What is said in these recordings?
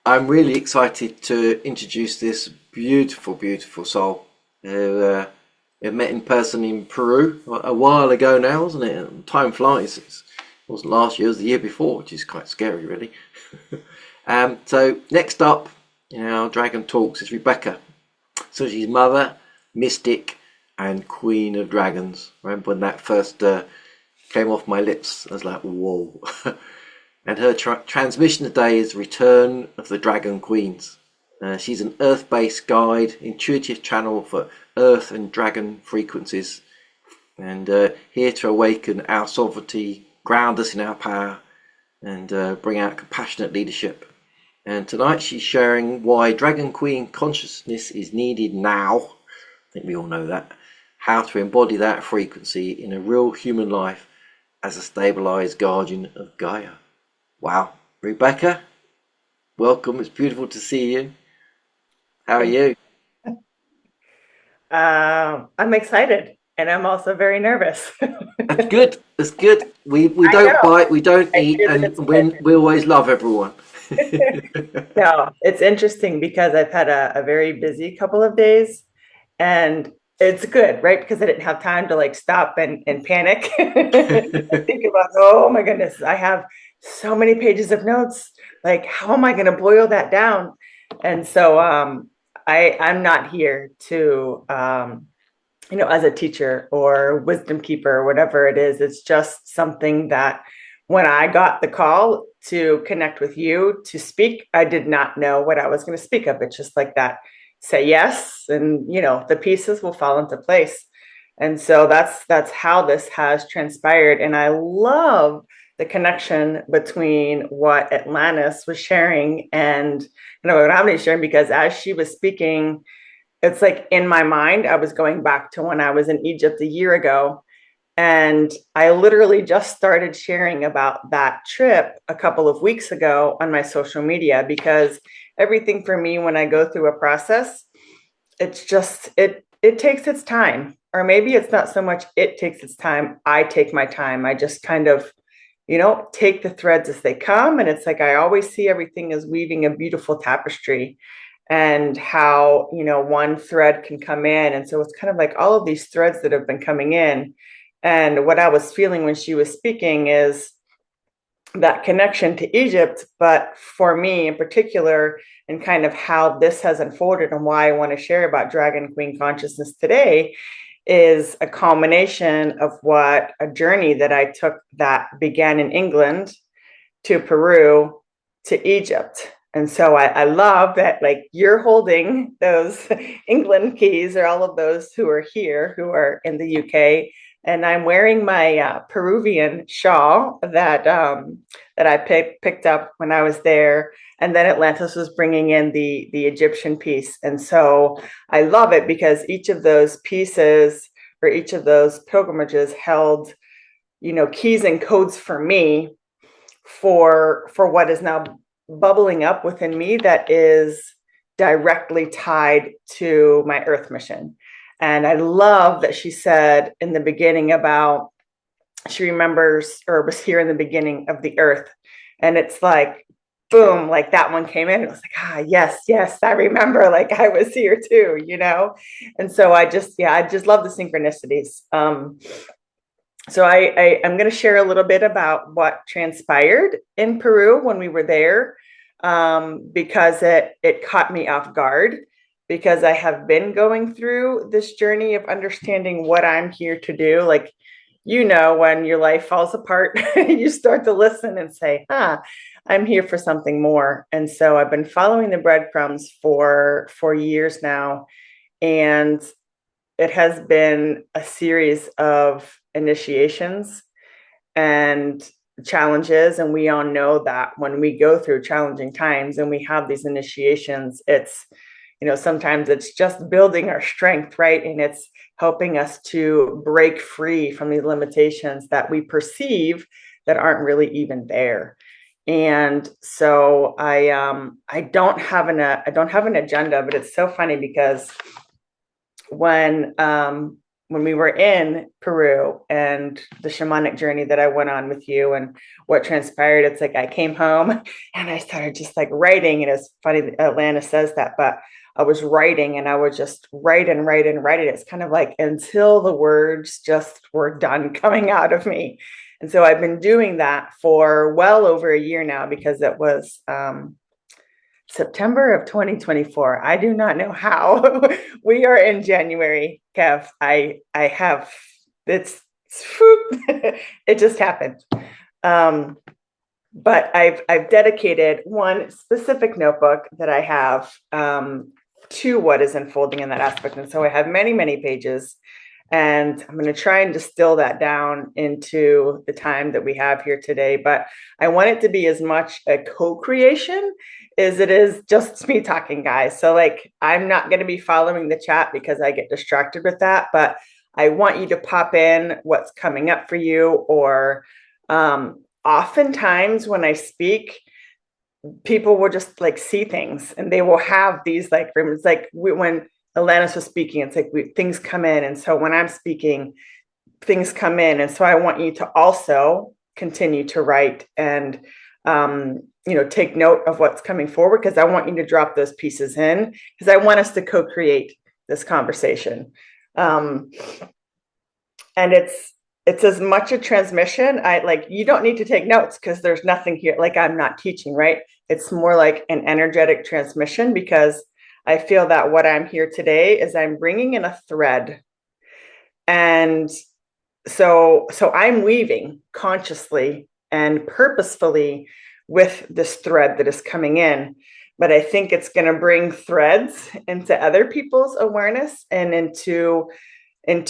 I'm really excited to introduce this beautiful, beautiful soul who I met in person in Peru a while ago now, wasn't it? Time flies. It wasn't last year, it was the year before, which is quite scary, really. So next up in our Dragon Talks is Rebekah. So she's mother, mystic, and queen of dragons. Remember when that first came off my lips? I was like, whoa. And her transmission today is Return of the Dragon Queens. She's an earth-based guide, intuitive channel for earth and dragon frequencies, and here to awaken our sovereignty, ground us in our power, and bring out compassionate leadership. And tonight she's sharing why Dragon Queen consciousness is needed now. I think we all know that. How to embody that frequency in a real human life as a stabilised guardian of Gaia. Wow, Rebekah, welcome. It's beautiful to see you. How are you? I'm excited, and I'm also very nervous. That's good. That's good. We I don't know. bite, we don't eat, and It's we always love everyone. no, it's interesting because I've had a very busy couple of days, and it's good, right? Because I didn't have time to like stop and panic and think about, oh my goodness, I have so many pages of notes. Like, how am I going to boil that down? And so I'm not here to as a teacher or wisdom keeper or whatever it is. It's just something that when I got the call to connect with you to speak, I did not know what I was going to speak of. It's just like that. Say yes, and the pieces will fall into place. And so that's how this has transpired. And I love the connection between what Atlantis was sharing and what I'm sharing, because as she was speaking, it's like in my mind, I was going back to when I was in Egypt a year ago. And I literally just started sharing about that trip a couple of weeks ago on my social media, because everything for me, when I go through a process, it's just, it takes its time. Or maybe it's not so much it takes its time. I take my time. I just kind of, take the threads as they come. And it's like I always see everything as weaving a beautiful tapestry, and how one thread can come in. And so it's kind of like all of these threads that have been coming in. And what I was feeling when she was speaking is that connection to Egypt, but for me in particular, and kind of how this has unfolded and why I want to share about Dragon Queen consciousness today, is a culmination of what a journey that I took that began in England to Peru to Egypt. And so I love that, like, you're holding those England keys, or all of those who are here, who are in the UK. And I'm wearing my Peruvian shawl that I picked up when I was there. And then Atlantis was bringing in the Egyptian piece. And so I love it because each of those pieces, or each of those pilgrimages, held, keys and codes for me, for what is now bubbling up within me, that is directly tied to my earth mission. And I love that she said in the beginning about, she remembers, or was here in the beginning of the earth. And it's like, boom, like that one came in. It was like, yes, yes, I remember, like I was here too, And so I just love the synchronicities. So I'm going to share a little bit about what transpired in Peru when we were there, because it caught me off guard, because I have been going through this journey of understanding what I'm here to do. Like, when your life falls apart, you start to listen and say, I'm here for something more. And so I've been following the breadcrumbs for years now. And it has been a series of initiations and challenges. And we all know that when we go through challenging times and we have these initiations, it's, sometimes it's just building our strength, right? And it's helping us to break free from these limitations that we perceive that aren't really even there. And so I don't have an agenda, but it's so funny because when when we were in Peru and the shamanic journey that I went on with you and what transpired, it's like I came home and I started just like writing. And it's funny that Atlanta says that, but I was writing and I would just write and write and write it. It's kind of like until the words just were done coming out of me. And so I've been doing that for well over a year now, because it was September of 2024. I do not know how. We are in January, Kev. I have it's it just happened. But I've dedicated one specific notebook that I have to what is unfolding in that aspect. And so I have many, many pages. And I'm going to try and distill that down into the time that we have here today. But I want it to be as much a co-creation as it is just me talking, guys. So like, I'm not going to be following the chat because I get distracted with that. But I want you to pop in what's coming up for you. Or oftentimes when I speak, people will just like see things and they will have these like, it's like when Alanis was speaking, it's like things come in. And so when I'm speaking, things come in. And so I want you to also continue to write and, take note of what's coming forward, because I want you to drop those pieces in, because I want us to co-create this conversation. And it's as much a transmission. You don't need to take notes because there's nothing here. Like I'm not teaching, right? It's more like an energetic transmission, because I feel that what I'm here today is I'm bringing in a thread. And so I'm weaving consciously and purposefully with this thread that is coming in. But I think it's going to bring threads into other people's awareness and into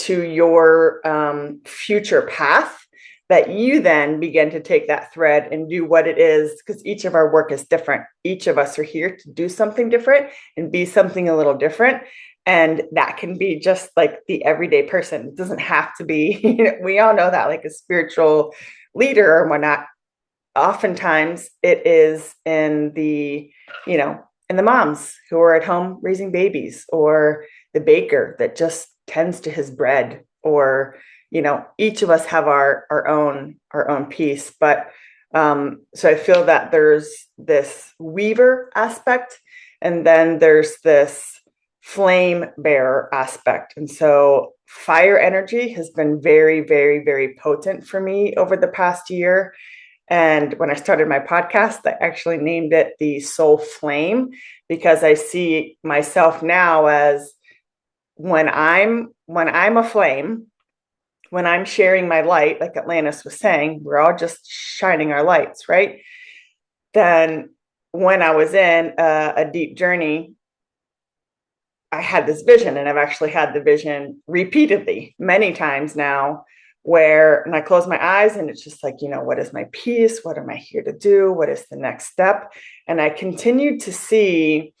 your future path, that you then begin to take that thread and do what it is, because each of our work is different. Each of us are here to do something different and be something a little different. And that can be just like the everyday person. It doesn't have to be, we all know that, like a spiritual leader or whatnot. Oftentimes it is in the moms who are at home raising babies, or the baker that just tends to his bread, or each of us have our own piece. But so I feel that there's this weaver aspect, and then there's this flame bearer aspect. And so fire energy has been very, very, very potent for me over the past year. And when I started my podcast, I actually named it the Soul Flame, because I see myself now as when I'm a flame, when I'm sharing my light, like Atlantis was saying, we're all just shining our lights, right? Then when I was in a deep journey, I had this vision, and I've actually had the vision repeatedly, many times now, and I close my eyes and it's just like, what is my piece? What am I here to do? What is the next step? And I continued to see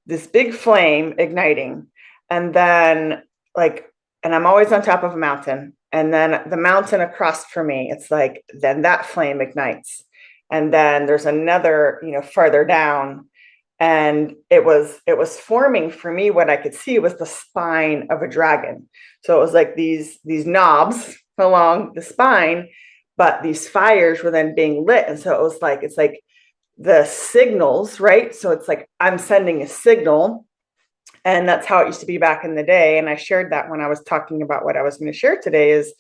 this big flame igniting. And then and I'm always on top of a mountain. And then the mountain across from me, it's like, then that flame ignites. And then there's another, farther down. And it was forming for me. What I could see was the spine of a dragon. So it was like these knobs along the spine, but these fires were then being lit. And so it's like the signals, right? So it's like I'm sending a signal. And that's how it used to be back in the day. And I shared that when I was talking about what I was going to share today is,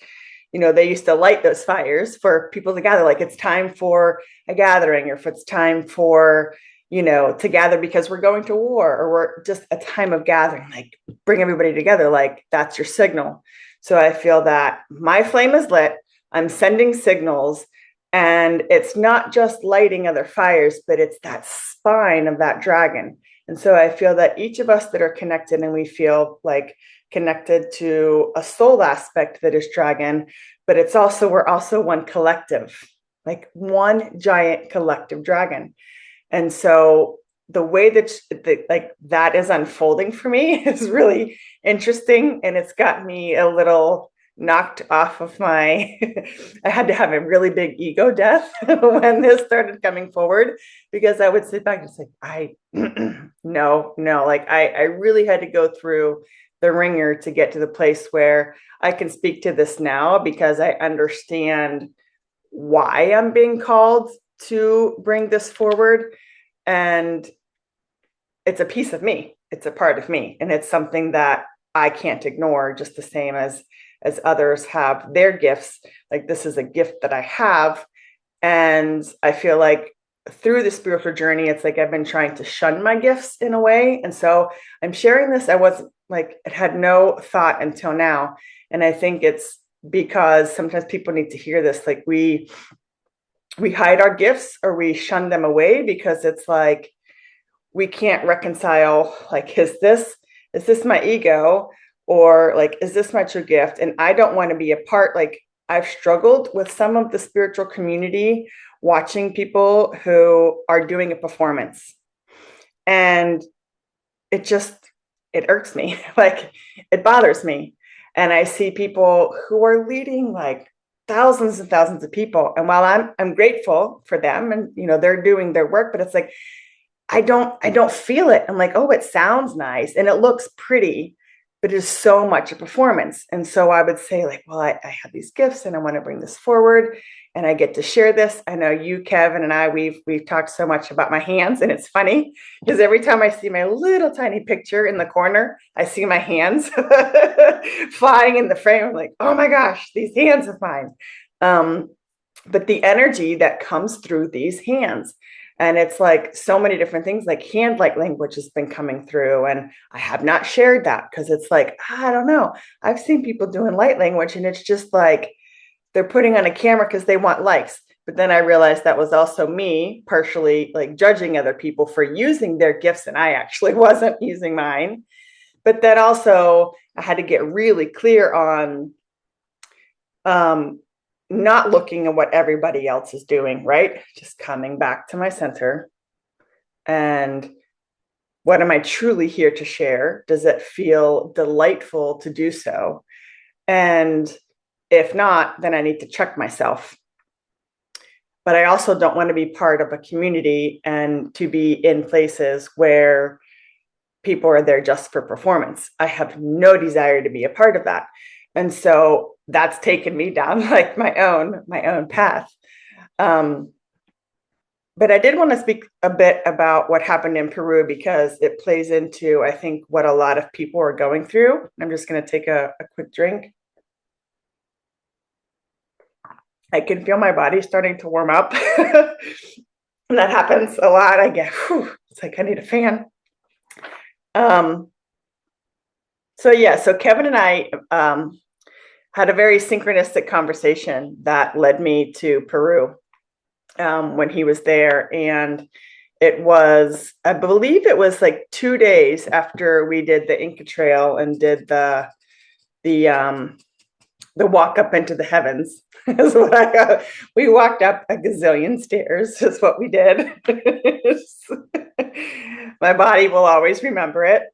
they used to light those fires for people to gather. Like it's time for a gathering, or if it's time for, to gather because we're going to war, or we're just a time of gathering, like bring everybody together. Like that's your signal. So I feel that my flame is lit. I'm sending signals, and it's not just lighting other fires, but it's that spine of that dragon. And so I feel that each of us that are connected, and we feel like connected to a soul aspect that is dragon, but we're also one collective, like one giant collective dragon. And so the way that is unfolding for me is really interesting. And it's got me a little knocked off of I had to have a really big ego death when this started coming forward, because I would sit back and say, no, like I really had to go through the ringer to get to the place where I can speak to this now because I understand why I'm being called to bring this forward. And it's a piece of me. It's a part of me. And it's something that I can't ignore, just the same as others have their gifts. Like, this is a gift that I have. And I feel like through the spiritual journey, it's like I've been trying to shun my gifts in a way. And so I'm sharing this. I wasn't like, it had no thought until now. And I think it's because sometimes people need to hear this. Like, we hide our gifts or we shun them away because it's like, we can't reconcile, like, is this my ego, or like, is this my true gift? And I don't want to be a part. Like, I've struggled with some of the spiritual community, watching people who are doing a performance, and it irks me. Like, it bothers me. And I see people who are leading like thousands and thousands of people, and while I'm grateful for them, and they're doing their work, but it's like, I don't feel it. I'm like, oh, it sounds nice and it looks pretty, but it's so much a performance. And so I would say, like, well, I have these gifts and I want to bring this forward and I get to share this. I know you, Kevin, and I, we've talked so much about my hands, and it's funny because every time I see my little tiny picture in the corner, I see my hands flying in the frame. I'm like, oh my gosh, these hands are mine. But the energy that comes through these hands, and it's like so many different things, like hand light language has been coming through. And I have not shared that because it's like, I don't know. I've seen people doing light language and it's just like they're putting on a camera because they want likes. But then I realized that was also me partially like judging other people for using their gifts, and I actually wasn't using mine. But then also I had to get really clear on not looking at what everybody else is doing, right? Just coming back to my center. And what am I truly here to share? Does it feel delightful to do so? And if not, then I need to check myself. But I also don't want to be part of a community and to be in places where people are there just for performance. I have no desire to be a part of that. And so that's taken me down like my own path. But I did want to speak a bit about what happened in Peru because it plays into, I think, what a lot of people are going through. I'm just going to take a quick drink. I can feel my body starting to warm up. And that happens a lot. I get, it's like I need a fan. So Kevin and I had a very synchronistic conversation that led me to Peru when he was there. And it was, I believe it was like 2 days after we did the Inca Trail and did the walk up into the heavens. Is what I got. We walked up a gazillion stairs is what we did. My body will always remember it.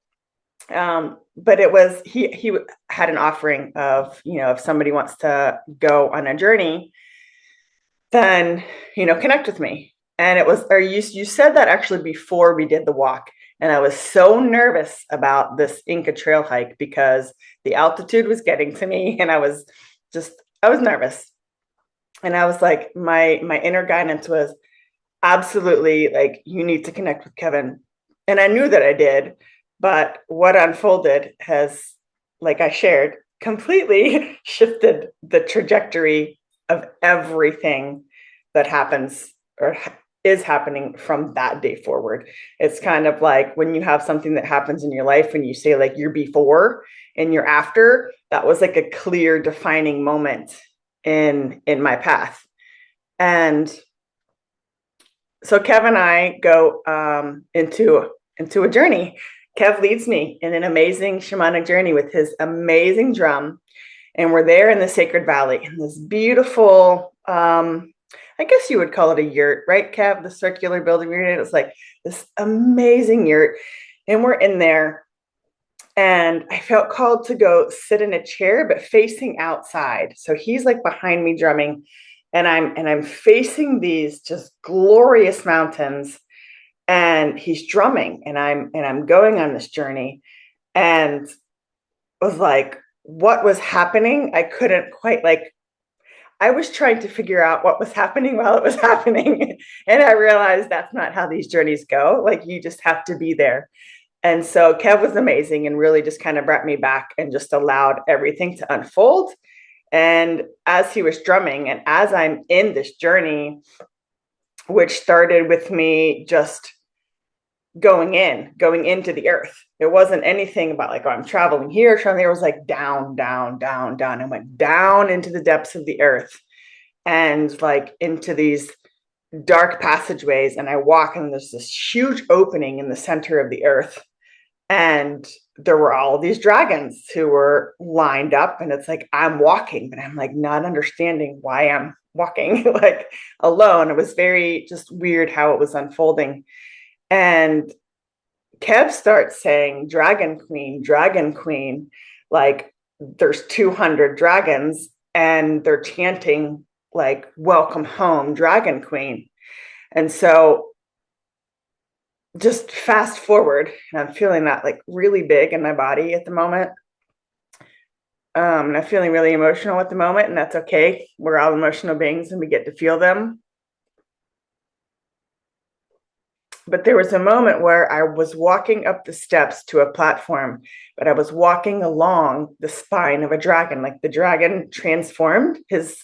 But it was, he had an offering of, if somebody wants to go on a journey, then, connect with me. And it was, or you said that actually before we did the walk. And I was so nervous about this Inca Trail hike because the altitude was getting to me, and I was nervous. And I was like, my inner guidance was absolutely like, you need to connect with Kevin. And I knew that I did, but what unfolded has, like I shared, completely shifted the trajectory of everything that happens or is happening from that day forward. It's kind of like when you have something that happens in your life and you say like your before and your after, that was like a clear defining moment in my path. And so Kev and I go into a journey. Kev leads me in an amazing shamanic journey with his amazing drum. And we're there in the Sacred Valley in this beautiful, I guess you would call it a yurt, right, Kev? The circular building we're in. It's like this amazing yurt. And we're in there. And I felt called to go sit in a chair, but facing outside. So he's like behind me drumming, and I'm facing these just glorious mountains, and he's drumming, and I'm going on this journey. And was like, what was happening? I couldn't quite like, I was trying to figure out what was happening while it was happening. And I realized that's not how these journeys go. Like, you just have to be there. And so Kev was amazing and really just kind of brought me back and just allowed everything to unfold. And as he was drumming, and as I'm in this journey, which started with me just going into the earth. It wasn't anything about like, oh, I'm traveling here, traveling there. It was like down, down, down, down. I went down into the depths of the earth and like into these dark passageways. And I walk, and there's this huge opening in the center of the earth. And there were all these dragons who were lined up. And it's like, I'm walking, but I'm like not understanding why I'm walking like alone. It was very just weird how it was unfolding. And Kev starts saying, dragon queen, like there's 200 dragons, and they're chanting like, welcome home, dragon queen. And so just fast forward, and I'm feeling that like really big in my body at the moment. And I'm feeling really emotional at the moment, and that's okay. We're all emotional beings and we get to feel them. But there was a moment where I was walking up the steps to a platform, but I was walking along the spine of a dragon. Like the dragon transformed, his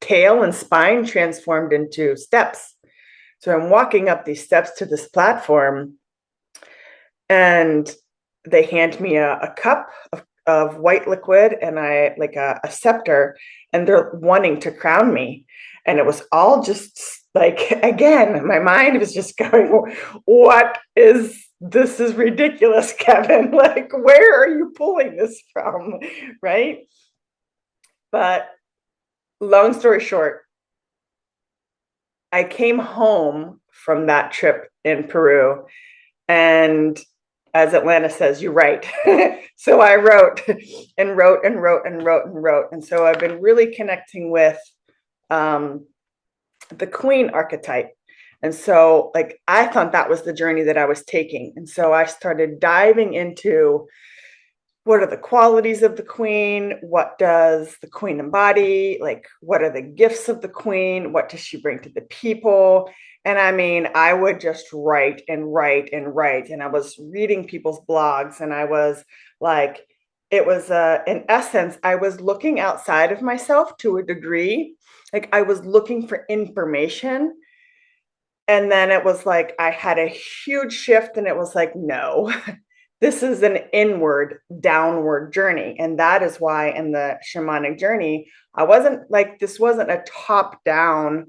tail and spine transformed into steps. So I'm walking up these steps to this platform, and they hand me a cup of white liquid and I like a scepter, and they're wanting to crown me. And it was all just like, again, my mind was just going, what is this? Is ridiculous, Kevin. Like, where are you pulling this from? Right. But long story short, I came home from that trip in Peru, and as Atlanta says, you write. So I wrote and wrote and wrote and wrote and wrote. And so I've been really connecting with the queen archetype. And so like, I thought that was the journey that I was taking. And so I started diving into what are the qualities of the queen? What does the queen embody? Like, what are the gifts of the queen? What does she bring to the people? And I mean, I would just write and write and write. And I was reading people's blogs, and I was like, it was in essence, I was looking outside of myself to a degree. Like, I was looking for information. And then it was like, I had a huge shift, and it was like, no, this is an inward, downward journey. And that is why in the shamanic journey, I wasn't like, this wasn't a top down,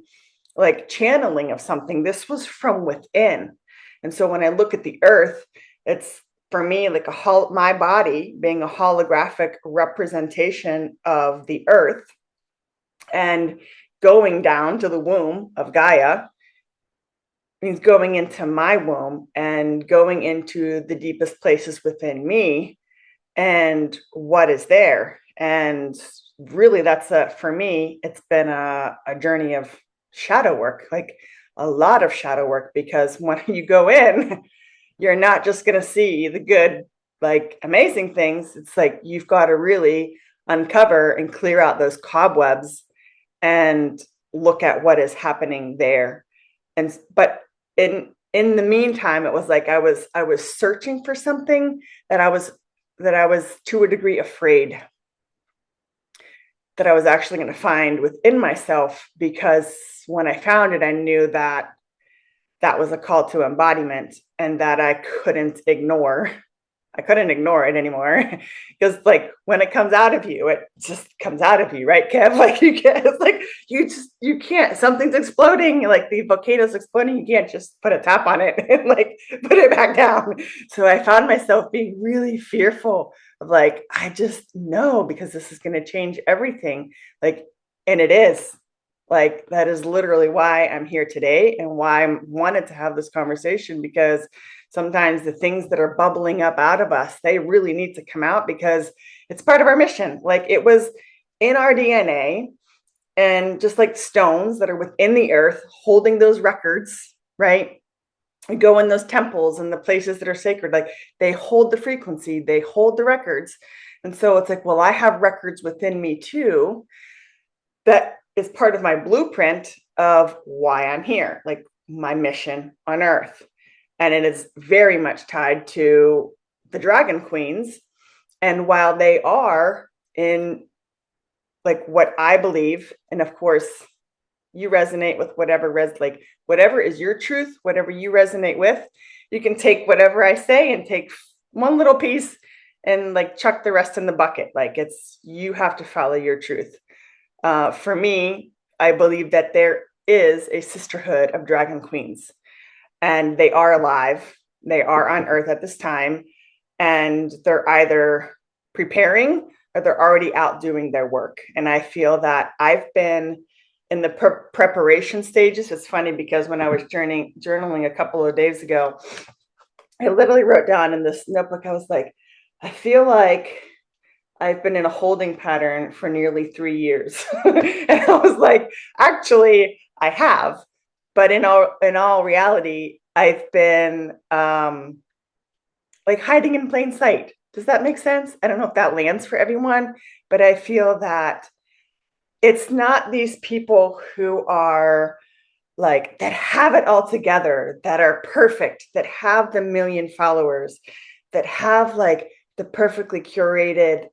like channeling of something. This was from within. And so when I look at the earth, it's for me like my body being a holographic representation of the earth, and going down to the womb of Gaia means going into my womb and going into the deepest places within me and what is there. And really, that's for me, it's been a journey of shadow work, like a lot of shadow work, because when you go in, you're not just going to see the good, like amazing things. It's like, you've got to really uncover and clear out those cobwebs and look at what is happening there. And, but in the meantime, it was like, I was searching for something that I was to a degree afraid that I was actually going to find within myself, because when I found it, I knew that that was a call to embodiment, and that I couldn't ignore it anymore. Because like, when it comes out of you, it just comes out of you, right, Kev? Like, you can't, it's like, you can't, something's exploding, like the volcano's exploding, you can't just put a tap on it and like put it back down. So I found myself being really fearful of like, I just know, because this is going to change everything. Like, and it is. Like, that is literally why I'm here today, and why I wanted to have this conversation, because sometimes the things that are bubbling up out of us, they really need to come out, because it's part of our mission. Like, it was in our DNA, and just like stones that are within the earth, holding those records, right? We go in those temples and the places that are sacred, like they hold the frequency, they hold the records. And so it's like, well, I have records within me too that is part of my blueprint of why I'm here, like my mission on Earth. And it is very much tied to the Dragon Queens. And while they are in like what I believe, and of course, you resonate with whatever whatever is your truth, whatever you resonate with, you can take whatever I say and take one little piece and like chuck the rest in the bucket. Like it's, you have to follow your truth. For me, I believe that there is a sisterhood of dragon queens, and they are alive. They are on Earth at this time, and they're either preparing or they're already out doing their work. And I feel that I've been in the preparation stages. It's funny because when I was journaling a couple of days ago, I literally wrote down in this notebook, I was like, I feel like I've been in a holding pattern for nearly 3 years. And I was like, actually, I have. But in all reality, I've been like hiding in plain sight. Does that make sense? I don't know if that lands for everyone, but I feel that it's not these people who are like, that have it all together, that are perfect, that have the million followers, that have like the perfectly curated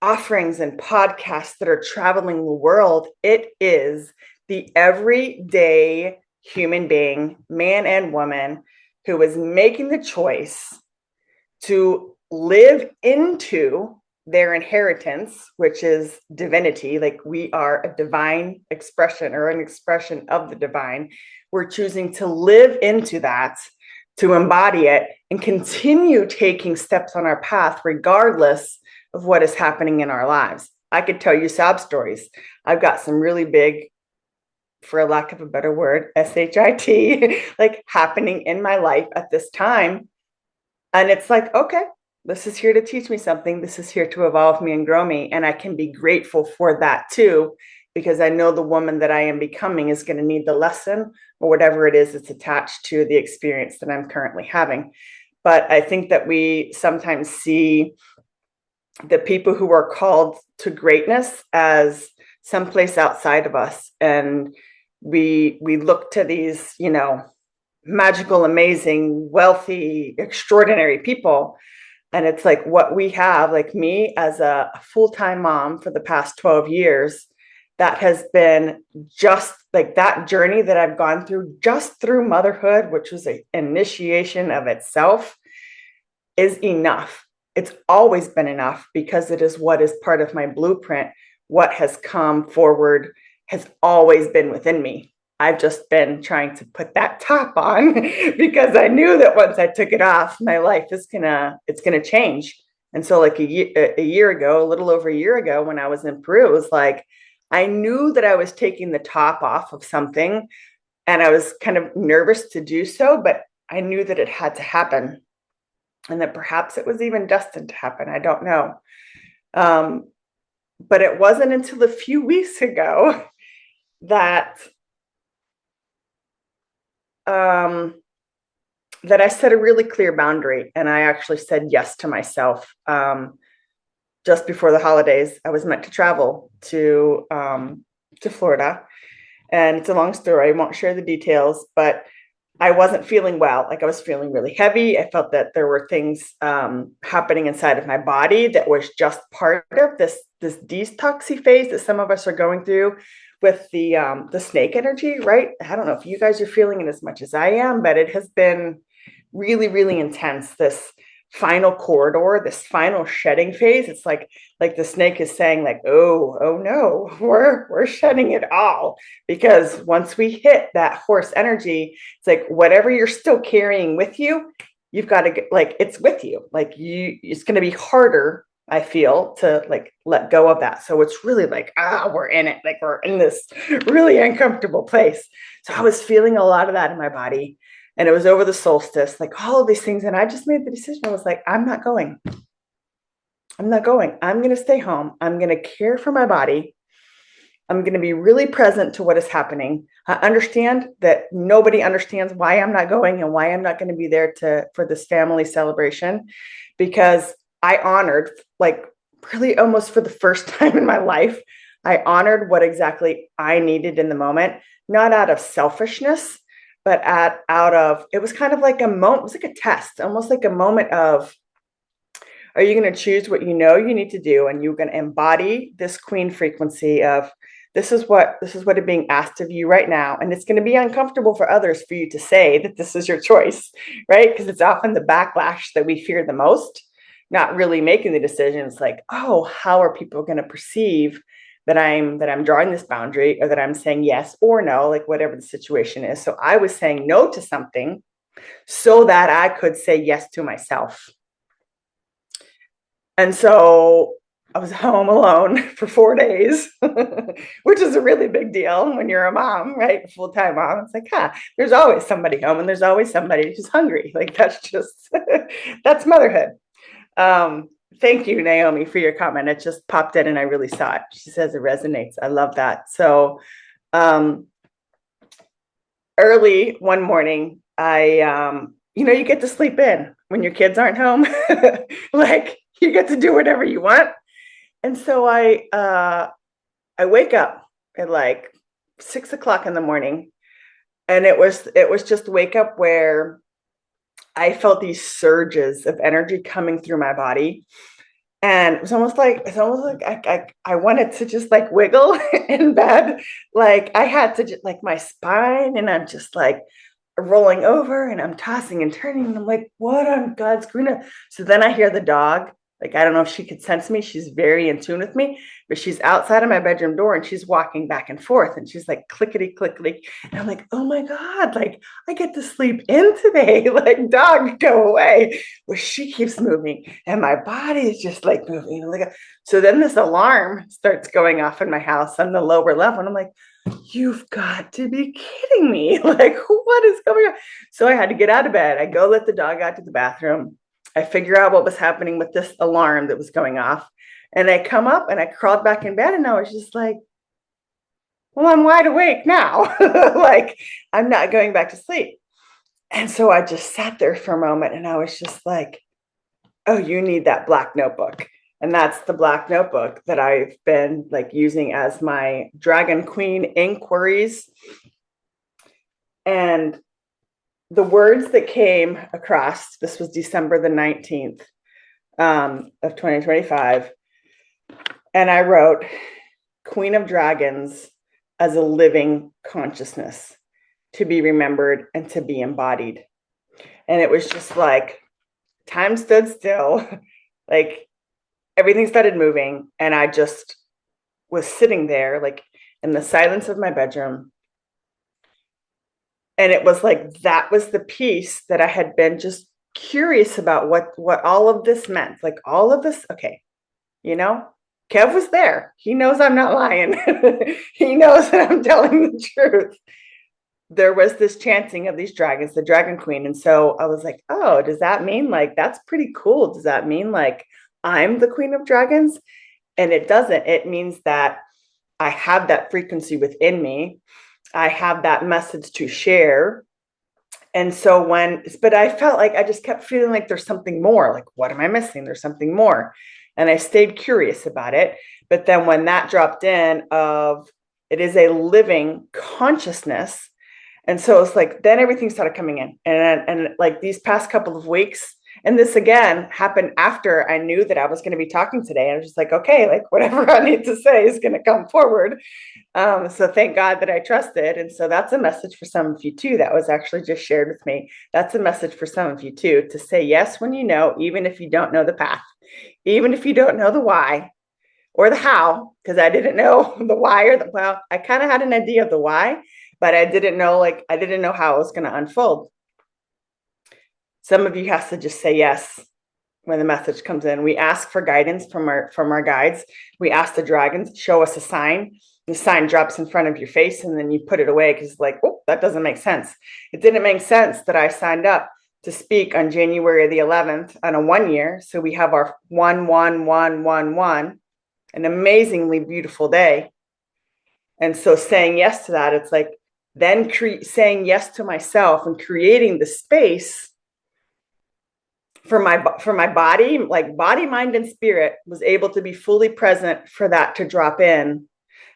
offerings and podcasts that are traveling the world. It is the everyday human being, man and woman, who is making the choice to live into their inheritance, which is divinity. Like we are a divine expression or an expression of the divine. We're choosing to live into that, to embody it, and continue taking steps on our path, regardless of what is happening in our lives. I could tell you sob stories. I've got some really big, for a lack of a better word, SHIT, like happening in my life at this time. And it's like, okay, this is here to teach me something. This is here to evolve me and grow me. And I can be grateful for that too, because I know the woman that I am becoming is going to need the lesson or whatever it is that's attached to the experience that I'm currently having. But I think that we sometimes see the people who are called to greatness as someplace outside of us. And we look to these, you know, magical, amazing, wealthy, extraordinary people. And it's like what we have, like me as a full-time mom for the past 12 years, that has been just like that journey that I've gone through just through motherhood, which was an initiation of itself, is enough. It's always been enough because it is what is part of my blueprint. What has come forward has always been within me. I've just been trying to put that top on because I knew that once I took it off, my life is it's gonna change. And so like a year ago, a little over a year ago, when I was in Peru, it was like, I knew that I was taking the top off of something and I was kind of nervous to do so, but I knew that it had to happen and that perhaps it was even destined to happen. I don't know. But it wasn't until a few weeks ago that that I set a really clear boundary, and I actually said yes to myself. Just before the holidays, I was meant to travel to Florida, and it's a long story. I won't share the details, but I wasn't feeling well. Like I was feeling really heavy. I felt that there were things happening inside of my body that was just part of this detoxy phase that some of us are going through with the snake energy, right? I don't know if you guys are feeling it as much as I am, but it has been really, really intense. This final corridor, this final shedding phase. It's like the snake is saying, like, oh no, we're shedding it all. Because once we hit that horse energy, it's like whatever you're still carrying with you, you've got to get, like, it's with you. Like it's going to be harder, I feel, to like let go of that. So it's really like, we're in it. Like we're in this really uncomfortable place. So I was feeling a lot of that in my body. And it was over the solstice, like all of these things. And I just made the decision. I was like, I'm not going. I'm going to stay home. I'm going to care for my body. I'm going to be really present to what is happening. I understand that nobody understands why I'm not going and why I'm not going to be there for this family celebration, because I honored, like really almost for the first time in my life, I honored what exactly I needed in the moment, not out of selfishness, but out of, it was kind of like a moment, it was like a test, almost like a moment of, are you going to choose what you know you need to do, and you're going to embody this queen frequency of, this is what is being asked of you right now, and it's going to be uncomfortable for others for you to say that this is your choice, right? Because it's often the backlash that we fear the most, not really making the decision. It's like, oh, how are people going to perceive that I'm drawing this boundary, or that I'm saying yes or no, like whatever the situation is. So I was saying no to something so that I could say yes to myself. And so I was home alone for 4 days, which is a really big deal when you're a mom, right? Full-time mom. It's like, there's always somebody home, and there's always somebody who's hungry. Like, that's just, that's motherhood. Thank you, Naomi, for your comment. It just popped in and I really saw it. She says it resonates. I love that. So early one morning, you get to sleep in when your kids aren't home. Like, you get to do whatever you want. And so I wake up at like 6 o'clock in the morning, and it was just wake up where I felt these surges of energy coming through my body. And it's almost like I wanted to just like wiggle in bed. Like I had to just like my spine, and I'm just like rolling over, and I'm tossing and turning, and I'm like, what on God's green? So then I hear the dog. Like, I don't know if she could sense me. She's very in tune with me, but she's outside of my bedroom door, and she's walking back and forth, and she's like clickety clickety. And I'm like, oh my God, like I get to sleep in today. Like, dog, go away. Well, she keeps moving, and my body is just like moving. So then this alarm starts going off in my house on the lower level. And I'm like, you've got to be kidding me. Like, what is going on? So I had to get out of bed. I go let the dog out to the bathroom. I figure out what was happening with this alarm that was going off. And I come up and I crawled back in bed, and I was just like, well, I'm wide awake now. Like, I'm not going back to sleep. And so I just sat there for a moment, and I was just like, oh, you need that black notebook. And that's the black notebook that I've been like using as my Dragon Queen inquiries. And the words that came across, this was December the 19th of 2025. And I wrote Queen of Dragons as a living consciousness, to be remembered and to be embodied. And it was just like, time stood still, like everything started moving. And I just was sitting there, like in the silence of my bedroom. And it was like, that was the piece that I had been just curious about, what all of this meant. Like all of this, okay, Kev was there. He knows I'm not lying. He knows that I'm telling the truth. There was this chanting of these dragons, the Dragon Queen. And so I was like, oh, does that mean like, that's pretty cool? Does that mean like I'm the Queen of Dragons? And it doesn't. It means that I have that frequency within me. I have that message to share. And so but I felt like I just kept feeling like there's something more. Like, what am I missing? There's something more. And I stayed curious about it. But then when that dropped in of, it is a living consciousness. And so it's like, then everything started coming in. And like these past couple of weeks, and this again happened after I knew that I was going to be talking today. I was just like, okay, like whatever I need to say is going to come forward. So thank God that I trusted. And so that's a message for some of you too. That was actually just shared with me. That's a message for some of you too, to say yes when you know, even if you don't know the path, even if you don't know the why or the how, because I didn't know the why well, I kind of had an idea of the why, but I didn't know how it was going to unfold. Some of you have to just say yes when the message comes in. We ask for guidance from our guides. We ask the dragons, show us a sign. The sign drops in front of your face, and then you put it away because it's like, oh, that doesn't make sense. It didn't make sense that I signed up to speak on January the 11th on a 1 year. So we have our 1-1-1-1-1, an amazingly beautiful day. And so saying yes to that, it's like then saying yes to myself and creating the space for my body, like body, mind, and spirit, was able to be fully present for that to drop in,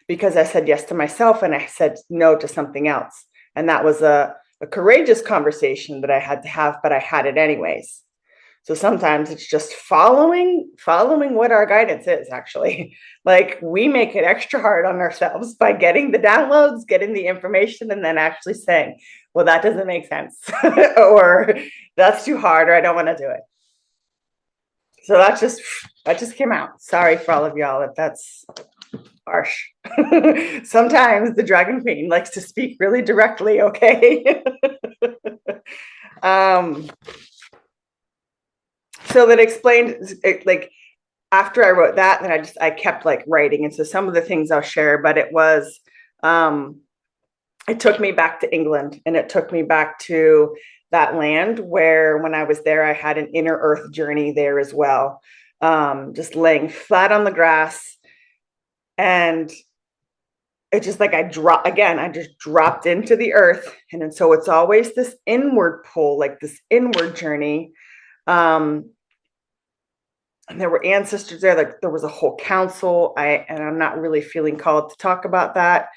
because I said yes to myself and I said no to something else. And that was a courageous conversation that I had to have, but I had it anyways. So sometimes it's just following what our guidance is, actually. Like, we make it extra hard on ourselves by getting the downloads, getting the information, and then actually saying, well, that doesn't make sense, or that's too hard, or I don't want to do it. So that just came out. Sorry for all of y'all if that's harsh. Sometimes the Dragon Queen likes to speak really directly, okay? So that explained, like, after I wrote that, then I kept like writing. And so some of the things I'll share, but it took me back to England, and it took me back to that land where, when I was there, I had an inner earth journey there as well. Just laying flat on the grass, and it just like I just dropped into the earth. And so it's always this inward pull, like this inward journey. And there were ancestors there, like there was a whole council. And I'm not really feeling called to talk about that.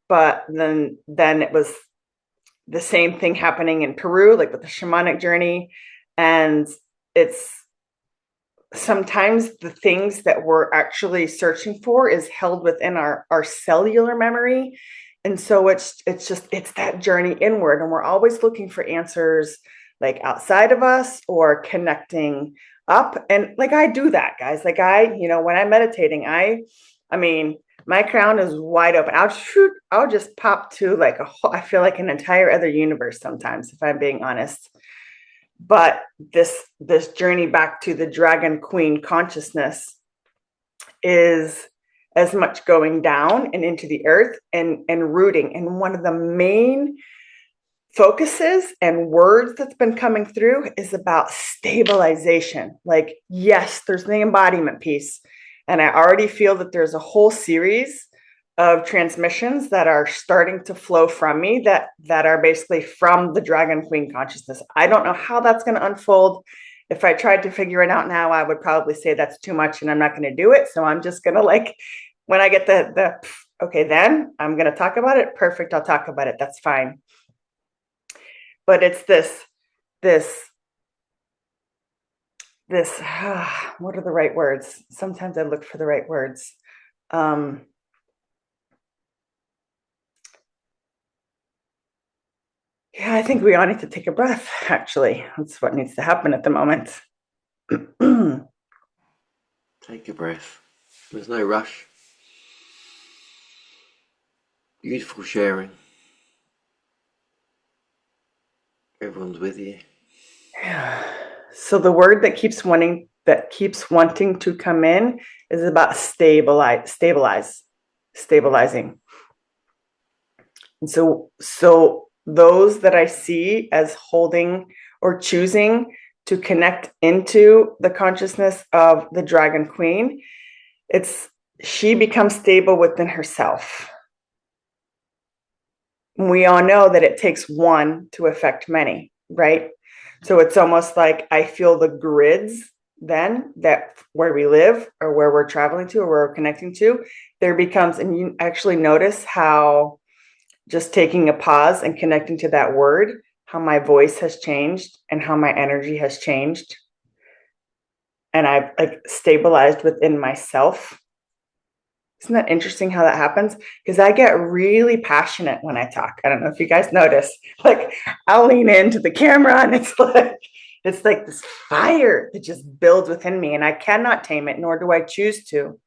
But then it was the same thing happening in Peru, like with the shamanic journey. And it's sometimes the things that we're actually searching for is held within our cellular memory. And so it's that journey inward. And we're always looking for answers like outside of us or connecting up. And like, I do that, guys. Like, when I'm meditating, I mean, my crown is wide open. I'll just pop to like I feel like an entire other universe sometimes, if I'm being honest. But this journey back to the Dragon Queen consciousness is as much going down and into the earth and rooting. And one of the main focuses and words that's been coming through is about stabilization. Like, yes, there's the embodiment piece. And I already feel that there's a whole series of transmissions that are starting to flow from me that are basically from the Dragon Queen consciousness. I don't know how that's going to unfold. If I tried to figure it out now, I would probably say that's too much and I'm not going to do it. So I'm just going to, like, when I get the okay, then I'm going to talk about it. Perfect. I'll talk about it. That's fine. But it's this, what are the right words? Sometimes I look for the right words. Yeah, I think we all need to take a breath, actually. That's what needs to happen at the moment. Take a breath. There's no rush. Beautiful sharing. Everyone's with you. Yeah. So the word that keeps wanting to come in is about stabilizing. And so those that I see as holding or choosing to connect into the consciousness of the Dragon Queen, she becomes stable within herself. We all know that it takes one to affect many, right? So it's almost like I feel the grids then that where we live or where we're traveling to or where we're connecting to, there becomes, and you actually notice how just taking a pause and connecting to that word, how my voice has changed and how my energy has changed. And I've like stabilized within myself. Isn't that interesting how that happens? Because I get really passionate when I talk. I don't know if you guys notice. Like, I'll lean into the camera and it's like this fire that just builds within me, and I cannot tame it, nor do I choose to.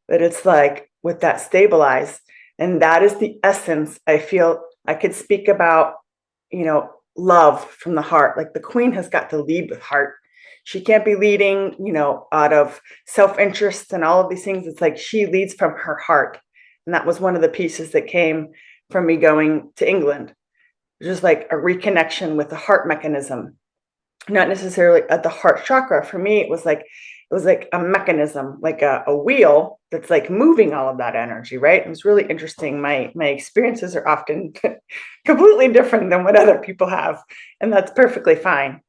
But it's like with that stabilize, and that is the essence. I feel I could speak about, love from the heart. Like, the queen has got to lead with heart. She can't be leading, out of self-interest and all of these things. It's like she leads from her heart. And that was one of the pieces that came from me going to England. Just like a reconnection with the heart mechanism, not necessarily at the heart chakra. For me, it was like a mechanism, like a wheel that's like moving all of that energy, right? It was really interesting. My experiences are often completely different than what other people have. And that's perfectly fine.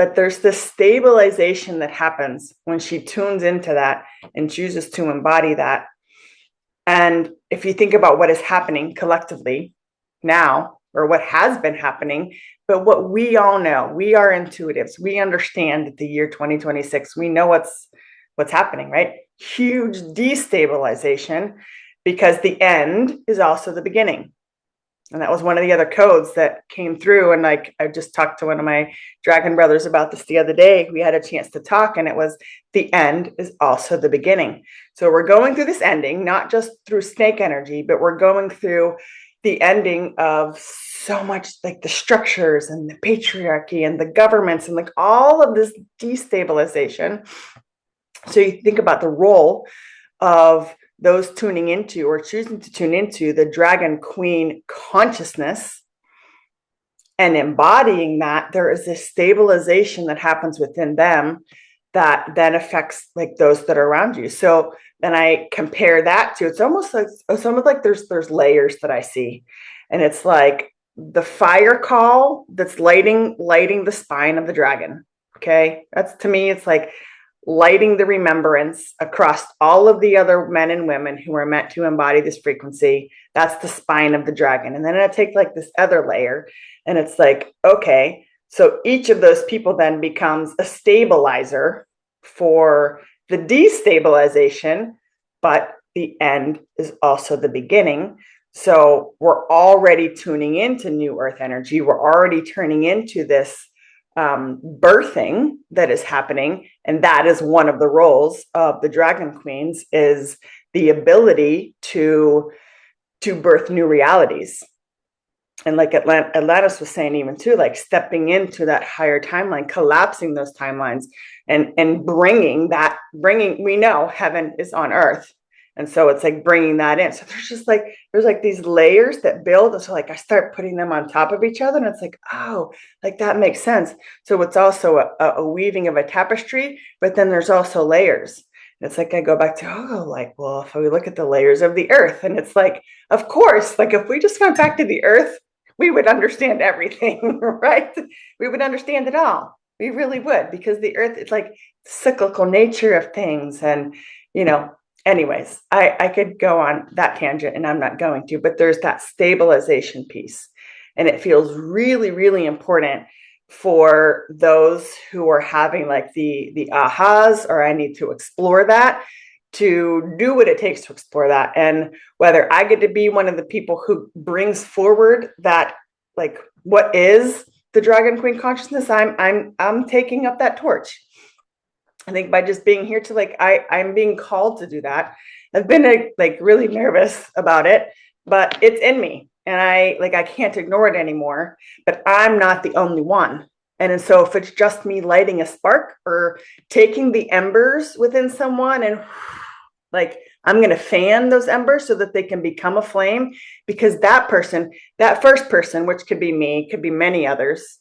But there's this stabilization that happens when she tunes into that and chooses to embody that. And if you think about what is happening collectively now, or what has been happening, but what we all know, we are intuitives. We understand that the year 2026, we know what's happening, right? Huge destabilization, because the end is also the beginning. And that was one of the other codes that came through. And like, I just talked to one of my dragon brothers about this the other day. We had a chance to talk, and it was the end is also the beginning. So we're going through this ending, not just through snake energy, but we're going through the ending of so much, like the structures and the patriarchy and the governments and like all of this destabilization. So you think about the role of those tuning into or choosing to tune into the dragon queen consciousness and embodying that. There is this stabilization that happens within them that then affects like those that are around you. So then I compare that to, it's almost like there's layers that I see, and it's like the fire call that's lighting the spine of the dragon. Okay, that's, to me, it's like lighting the remembrance across all of the other men and women who are meant to embody this frequency. That's the spine of the dragon. And then I take like this other layer, and it's like, okay, so each of those people then becomes a stabilizer for the destabilization, but the end is also the beginning. So we're already tuning into new earth energy. We're already turning into this birthing that is happening. And that is one of the roles of the dragon queens, is the ability to birth new realities. And like Atlantis was saying, even too, like stepping into that higher timeline, collapsing those timelines, and bringing, we know heaven is on earth. And so it's like bringing that in. So there's like these layers that build. And so like I start putting them on top of each other, and it's like, oh, like that makes sense. So it's also a weaving of a tapestry, but then there's also layers. It's like I go back to, like, well, if we look at the layers of the earth, and it's like, of course, like if we just went back to the earth, we would understand everything, right? We would understand it all. We really would, because the earth, it's like cyclical nature of things. And, anyways, I could go on that tangent, and I'm not going to, but there's that stabilization piece. And it feels really, really important for those who are having like the ahas, or I need to explore that, to do what it takes to explore that. And whether I get to be one of the people who brings forward that, like, what is the dragon queen consciousness, I'm taking up that torch. I think by just being here to like, I'm being called to do that. I've been like really nervous about it, but it's in me, and I can't ignore it anymore. But I'm not the only one. And so if it's just me lighting a spark or taking the embers within someone, and like, I'm going to fan those embers so that they can become a flame, because that person, that first person, which could be me, could be many others,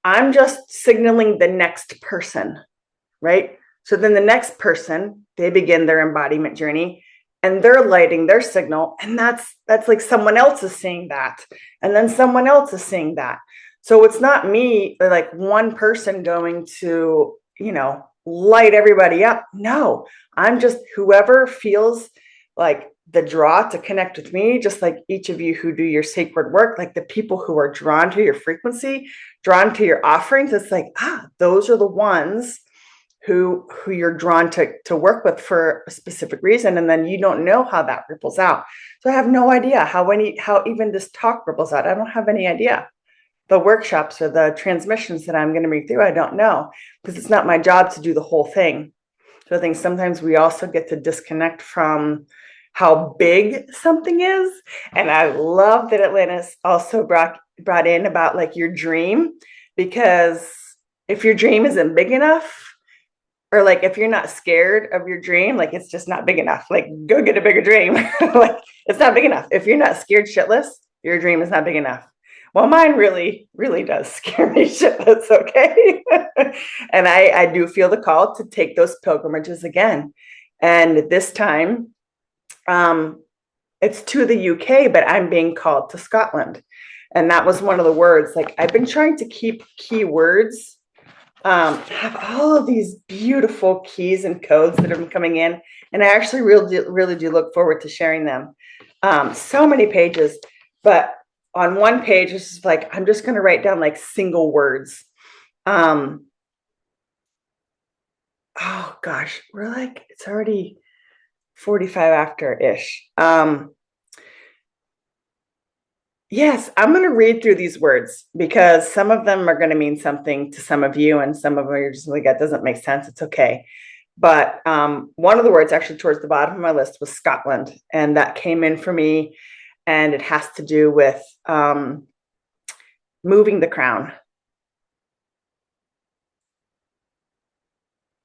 I'm just signaling the next person, right? So then the next person, they begin their embodiment journey, and they're lighting their signal. And that's like someone else is seeing that. And then someone else is seeing that. So it's not me, or like one person going to, light everybody up. No, I'm just whoever feels like the draw to connect with me, just like each of you who do your sacred work, like the people who are drawn to your frequency, drawn to your offerings. It's like, those are the ones who you're drawn to work with for a specific reason. And then you don't know how that ripples out. So I have no idea how even this talk ripples out. I don't have any idea. The workshops or the transmissions that I'm going to read through, I don't know, because it's not my job to do the whole thing. So I think sometimes we also get to disconnect from how big something is. And I love that Atlantis also brought in about like your dream, because if your dream isn't big enough, or like if you're not scared of your dream, like it's just not big enough, like go get a bigger dream. Like it's not big enough. If you're not scared shitless, your dream is not big enough. Well, mine really, really does scare me shitless, okay? And I do feel the call to take those pilgrimages again. And this time, it's to the UK, but I'm being called to Scotland. And that was one of the words, like I've been trying to keep keywords have all of these beautiful keys and codes that are coming in. And I actually really do look forward to sharing them. So many pages, but on one page, it's just like, I'm just going to write down like single words. Oh gosh, we're like, it's already 45 after-ish. Yes, I'm going to read through these words because some of them are going to mean something to some of you, and some of them are just like, that doesn't make sense. It's okay. But one of the words actually towards the bottom of my list was Scotland, and that came in for me, and it has to do with moving the crown.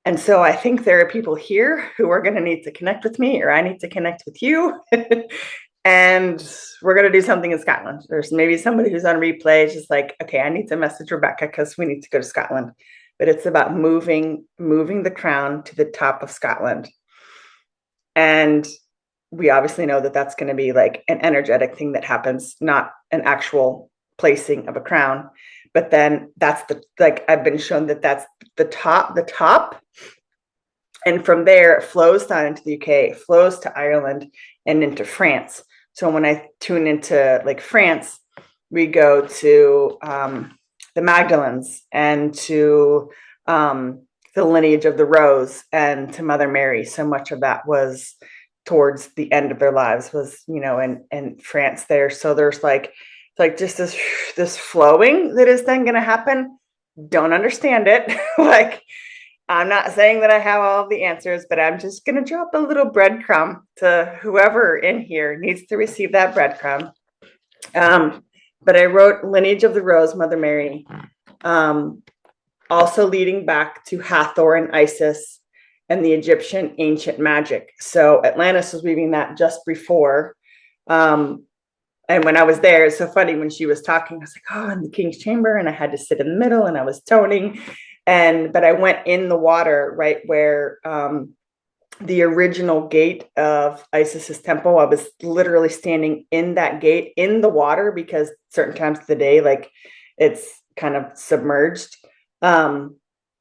And so I think there are people here who are going to need to connect with me, or I need to connect with you. And we're going to do something in Scotland. There's maybe somebody who's on replay, just like, okay, I need to message Rebekah because we need to go to Scotland. But it's about moving the crown to the top of Scotland. And we obviously know that that's going to be like an energetic thing that happens, not an actual placing of a crown. But then that's like, I've been shown that that's the top. And from there, it flows down into the UK, flows to Ireland and into France. So when I tune into like France, we go to the Magdalens and to the lineage of the Rose and to Mother Mary. So much of that was towards the end of their lives was, in France there. So there's like just this flowing that is then going to happen. Don't understand it. Like, I'm not saying that I have all the answers, but I'm just going to drop a little breadcrumb to whoever in here needs to receive that breadcrumb. But I wrote lineage of the Rose, Mother Mary, also leading back to Hathor and Isis and the Egyptian ancient magic. So Atlantis was weaving that just before. And when I was there, it's so funny when she was talking, I was like, oh, in the King's Chamber. And I had to sit in the middle and I was toning. But I went in the water right where the original gate of Isis's temple. I was literally standing in that gate in the water because certain times of the day, like it's kind of submerged. And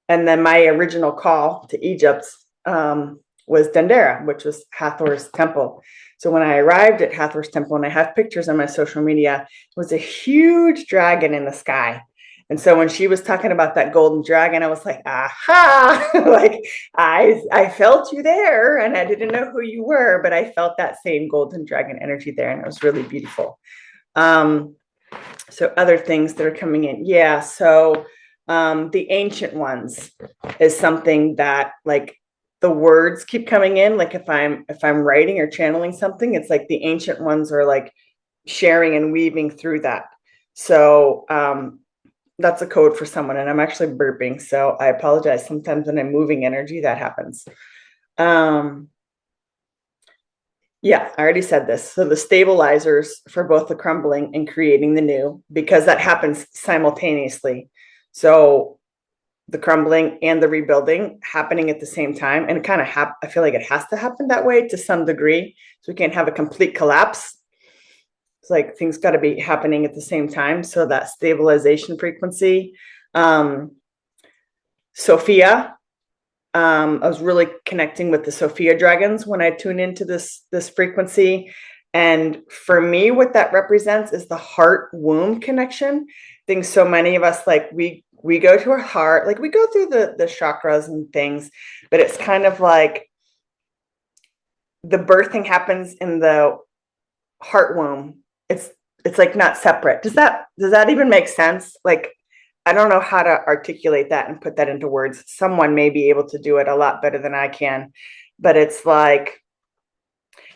then my original call to Egypt was Dendera, which was Hathor's temple. So when I arrived at Hathor's temple, and I have pictures on my social media, it was a huge dragon in the sky. And so when she was talking about that golden dragon, I was like, aha, like I felt you there, and I didn't know who you were, but I felt that same golden dragon energy there, and it was really beautiful. So other things that are coming in. Yeah. So the ancient ones is something that like the words keep coming in. Like if I'm writing or channeling something, it's like the ancient ones are like sharing and weaving through that. So that's a code for someone, and I'm actually burping, so I apologize. Sometimes when I'm moving energy, that happens. Yeah, I already said this. So the stabilizers for both the crumbling and creating the new, because that happens simultaneously. So the crumbling and the rebuilding happening at the same time, and it kind of I feel like it has to happen that way to some degree, so we can't have a complete collapse. It's like things got to be happening at the same time. So that stabilization frequency. Sophia, I was really connecting with the Sophia dragons when I tune into this frequency. And for me, what that represents is the heart womb connection. I think so many of us, like we go to our heart, like we go through the chakras and things, but it's kind of like the birthing happens in the heart womb. It's like not separate. Does that even make sense? Like, I don't know how to articulate that and put that into words. Someone may be able to do it a lot better than I can, but it's like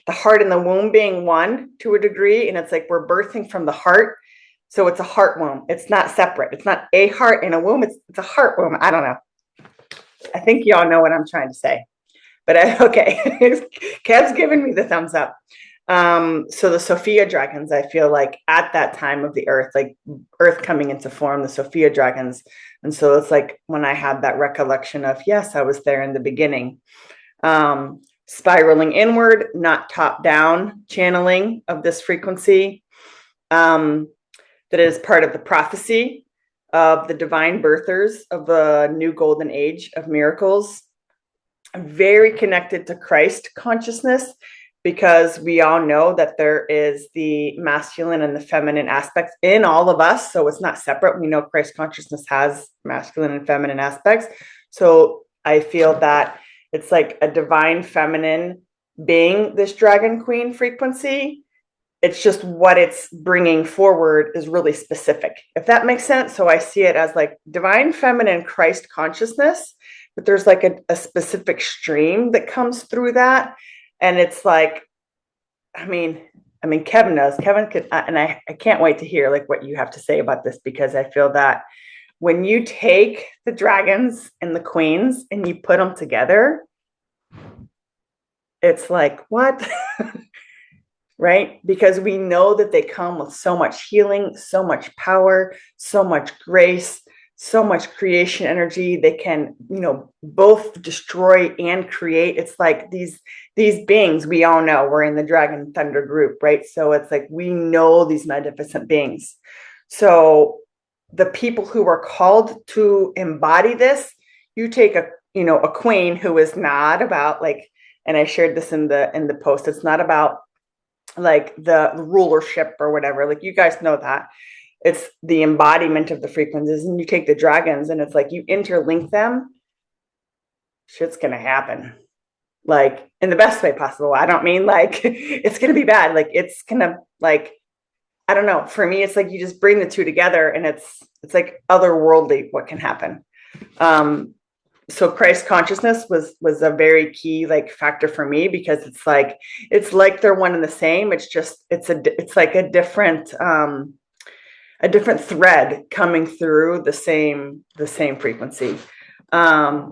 the heart and the womb being one to a degree. And it's like, we're birthing from the heart. So it's a heart womb. It's not separate. It's not a heart and a womb. It's a heart womb. I don't know. I think y'all know what I'm trying to say, but okay. Kev's giving me the thumbs up. So the Sophia dragons, I feel like at that time of the earth, like earth coming into form, the Sophia dragons. And so it's like when I had that recollection of, yes, I was there in the beginning, spiraling inward, not top down channeling of this frequency, that is part of the prophecy of the divine birthers of the new golden age of miracles. I'm very connected to Christ consciousness, because we all know that there is the masculine and the feminine aspects in all of us. So it's not separate. We know Christ consciousness has masculine and feminine aspects. So I feel that it's like a divine feminine being, this dragon queen frequency. It's just what it's bringing forward is really specific, if that makes sense. So I see it as like divine feminine Christ consciousness, but there's like a specific stream that comes through that. And it's like, I mean, Kevin knows. Kevin could, and I can't wait to hear like what you have to say about this, because I feel that when you take the dragons and the queens and you put them together, it's like, what? Right? Because we know that they come with so much healing, so much power, so much grace, so much creation energy. They can, both destroy and create. It's like these beings, we all know we're in the dragon thunder group, right? So it's like, we know these magnificent beings. So the people who are called to embody this, you take a queen who is not about like, and I shared this in the post, it's not about like the rulership or whatever, like you guys know that. It's the embodiment of the frequencies. And you take the dragons and it's like you interlink them, shit's gonna happen, like in the best way possible. I don't mean like it's gonna be bad, like it's gonna, like, I don't know, for me it's like you just bring the two together and it's like otherworldly what can happen. So Christ consciousness was a very key like factor for me, because it's like they're one and the same. It's just it's like a different thread coming through the same frequency. A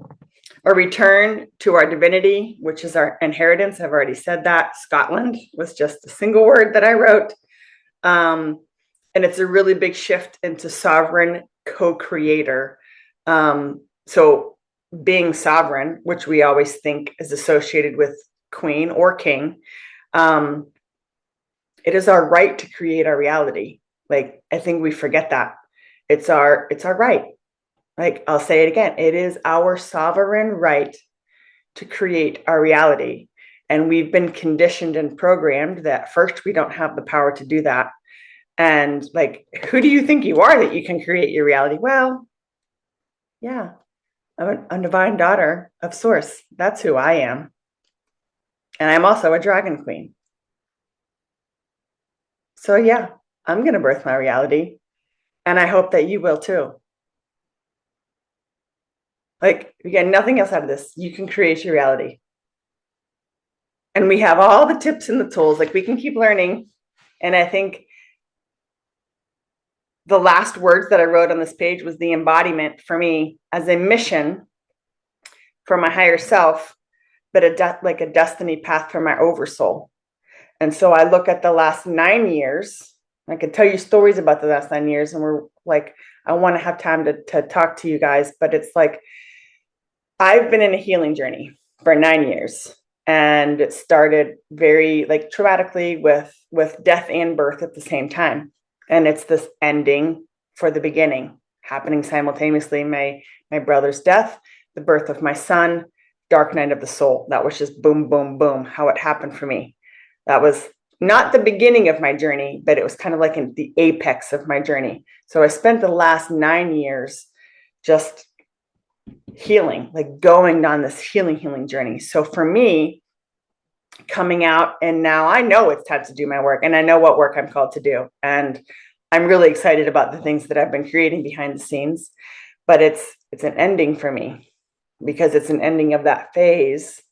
return to our divinity, which is our inheritance. I've already said that. Scotland was just a single word that I wrote. And it's a really big shift into sovereign co-creator. So being sovereign, which we always think is associated with queen or king, it is our right to create our reality. Like, I think we forget that. It's our right. Like, I'll say it again. It is our sovereign right to create our reality. And we've been conditioned and programmed that first, we don't have the power to do that. And like, who do you think you are that you can create your reality? Well, yeah, I'm a divine daughter of Source. That's who I am. And I'm also a dragon queen. So yeah, I'm going to birth my reality. And I hope that you will too. Like, you get nothing else out of this. You can create your reality. And we have all the tips and the tools. Like, we can keep learning. And I think the last words that I wrote on this page was the embodiment for me as a mission for my higher self, but like a destiny path for my oversoul. And so I look at the last 9 years. I could tell you stories about the last 9 years, and we're like, I want to have time to talk to you guys, but it's like, I've been in a healing journey for 9 years, and it started very like traumatically with death and birth at the same time. And it's this ending for the beginning happening simultaneously. My brother's death, the birth of my son, dark night of the soul. That was just boom, boom, boom, how it happened for me. That was not the beginning of my journey, but it was kind of like in the apex of my journey. So I spent the last 9 years just healing, like going on this healing journey. So for me, coming out, and now I know it's time to do my work, and I know what work I'm called to do. And I'm really excited about the things that I've been creating behind the scenes, but it's an ending for me, because it's an ending of that phase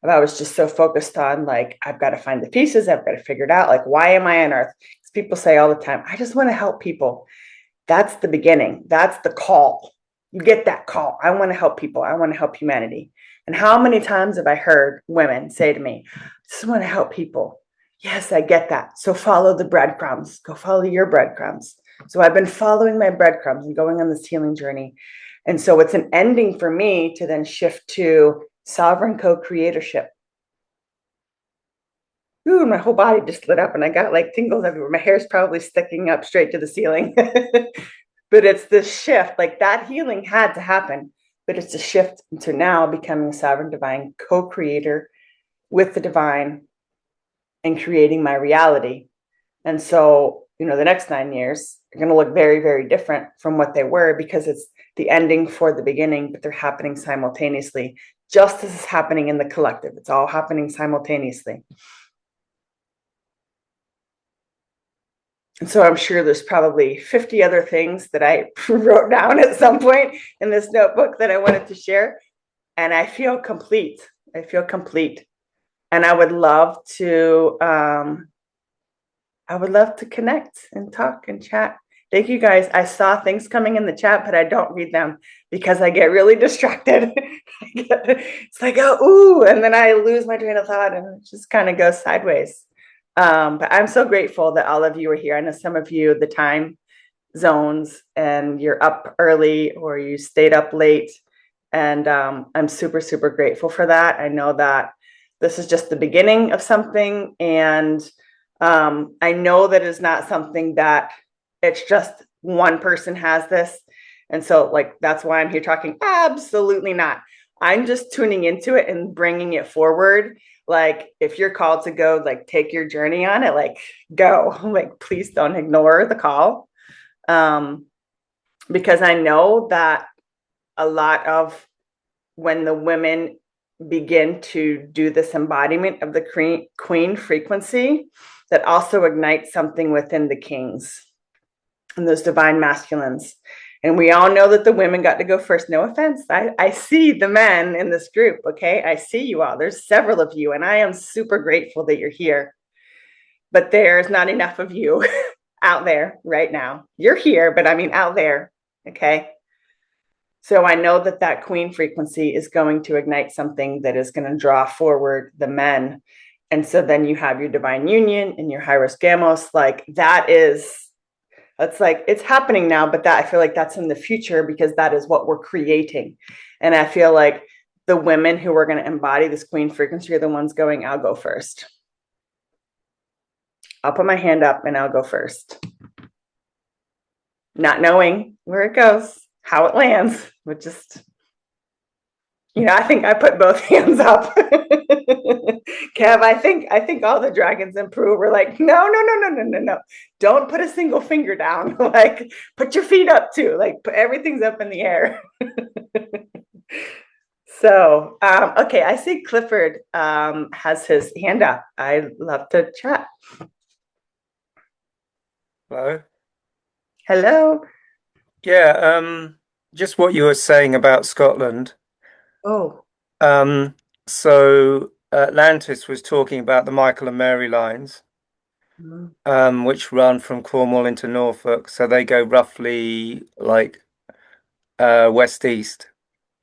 of I was just so focused on like, I've got to find the pieces. I've got to figure it out. Like, why am I on earth? Because people say all the time, I just want to help people. That's the beginning. That's the call. You get that call. I want to help people. I want to help humanity. And how many times have I heard women say to me, I just want to help people. Yes, I get that. So follow the breadcrumbs. Go follow your breadcrumbs. So I've been following my breadcrumbs and going on this healing journey. And so it's an ending for me to then shift to sovereign co-creatorship. Ooh, my whole body just lit up and I got like tingles everywhere. My hair's probably sticking up straight to the ceiling. But it's this shift, like that healing had to happen, but it's a shift to now becoming a sovereign divine co-creator with the divine and creating my reality. And so, the next 9 years are going to look very, very different from what they were, because it's the ending for the beginning, but they're happening simultaneously, just as is happening in the collective. It's all happening simultaneously. And so I'm sure there's probably 50 other things that I wrote down at some point in this notebook that I wanted to share. And I feel complete. And I would love to connect and talk and chat. Thank you guys. I saw things coming in the chat, but I don't read them because I get really distracted. It's like, oh, ooh, and then I lose my train of thought and it just kind of goes sideways. But I'm so grateful that all of you are here. I know some of you, the time zones, and you're up early or you stayed up late. And I'm super, super grateful for that. I know that this is just the beginning of something. And I know that it's not something that it's just one person has this. And so like, that's why I'm here talking. Absolutely not. I'm just tuning into it and bringing it forward. Like, if you're called to go, like, take your journey on it, like, go. Like, please don't ignore the call. Because I know that a lot of when the women begin to do this embodiment of the queen frequency, that also ignites something within the kings and those divine masculines. And we all know that the women got to go first. No offense. I see the men in this group, okay? I see you all. There's several of you, and I am super grateful that you're here. But there's not enough of you out there right now. You're here, but I mean out there, okay? So I know that that queen frequency is going to ignite something that is going to draw forward the men. And so then you have your divine union and your Hyros Gamos. Like, it's like, it's happening now, but that I feel like that's in the future, because that is what we're creating. And I feel like the women who are going to embody this queen frequency are the ones going, I'll go first. I'll put my hand up and I'll go first. Not knowing where it goes, how it lands, but just, I think I put both hands up. Kev, I think all the dragons in Peru were like, no. Don't put a single finger down. Like, put your feet up too. Like, put everything's up in the air. So, okay, I see Clifford has his hand up. I'd love to chat. Hello. Yeah, just what you were saying about Scotland. Oh. So Atlantis was talking about the Michael and Mary lines, which run from Cornwall into Norfolk. So they go roughly like west-east.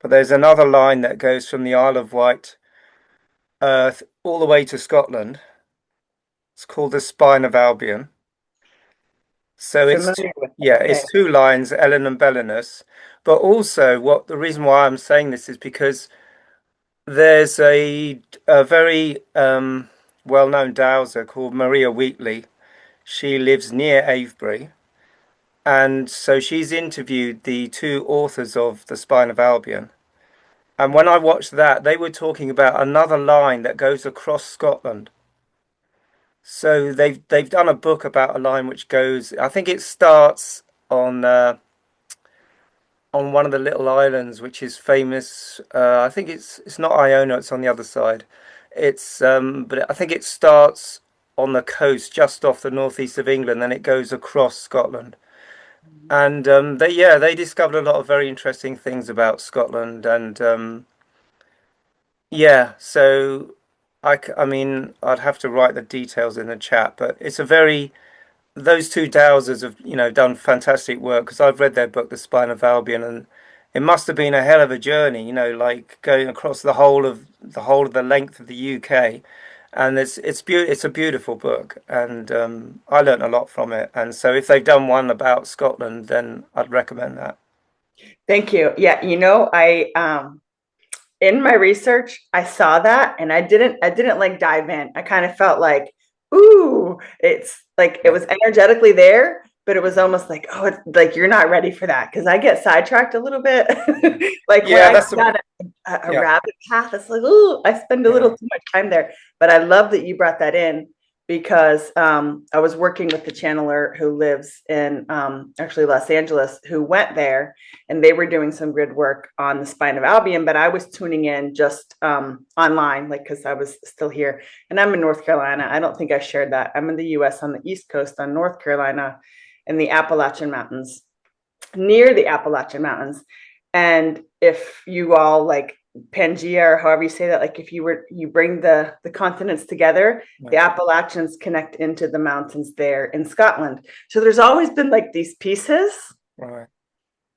But there's another line that goes from the Isle of Wight all the way to Scotland. It's called the Spine of Albion. So it's two lines, Ellen and Belinus. But also, the reason why I'm saying this is because there's a very well-known dowser called Maria Wheatley. She lives near Avebury, and so she's interviewed the two authors of The Spine of Albion. And when I watched that, they were talking about another line that goes across Scotland. So they've done a book about a line which goes, I think it starts on one of the little islands which is famous. I think it's not Iona, it's on the other side. But I think it starts on the coast just off the northeast of England, then it goes across Scotland. And they discovered a lot of very interesting things about Scotland. And so I mean, I'd have to write the details in the chat, but those two dowsers have, done fantastic work, because I've read their book, The Spine of Albion, and it must have been a hell of a journey, like going across the whole of the length of the UK. And it's a beautiful book, and I learned a lot from it. And so if they've done one about Scotland, then I'd recommend that. Thank you. Yeah, I in my research, I saw that, and I didn't like dive in. I kind of felt like, ooh, it's like it was energetically there, but it was almost like, oh, it's like you're not ready for that, because I get sidetracked a little bit. Like when Yeah, I that's go down a yeah, rabbit path, it's like, oh, I spend a little yeah. too much time there. But I love that you brought that in, because I was working with the channeler who lives in actually Los Angeles, who went there, and they were doing some grid work on the spine of Albion, but I was tuning in just online, like, because I was still here, and I'm in North Carolina. I don't think I shared that. I'm in the US on the East Coast, on North Carolina, in the Appalachian Mountains, near the Appalachian Mountains. And if you all like Pangea, or however you say that, like if you bring the continents together, the Appalachians connect into the mountains there in Scotland. So there's always been like these pieces. Right.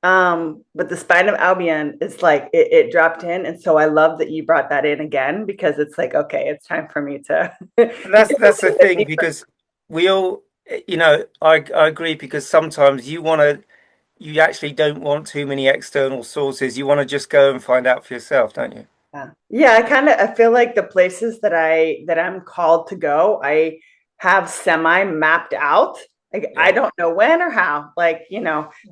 But the spine of Albion is like it dropped in. And so I love that you brought that in again, because it's like, okay, it's time for me to And that's the thing, because we all, I agree, because sometimes you actually don't want too many external sources. You want to just go and find out for yourself, don't you? Yeah, I feel like the places that I'm called to go, I have semi mapped out. Like I Yeah. don't know when or how. Like,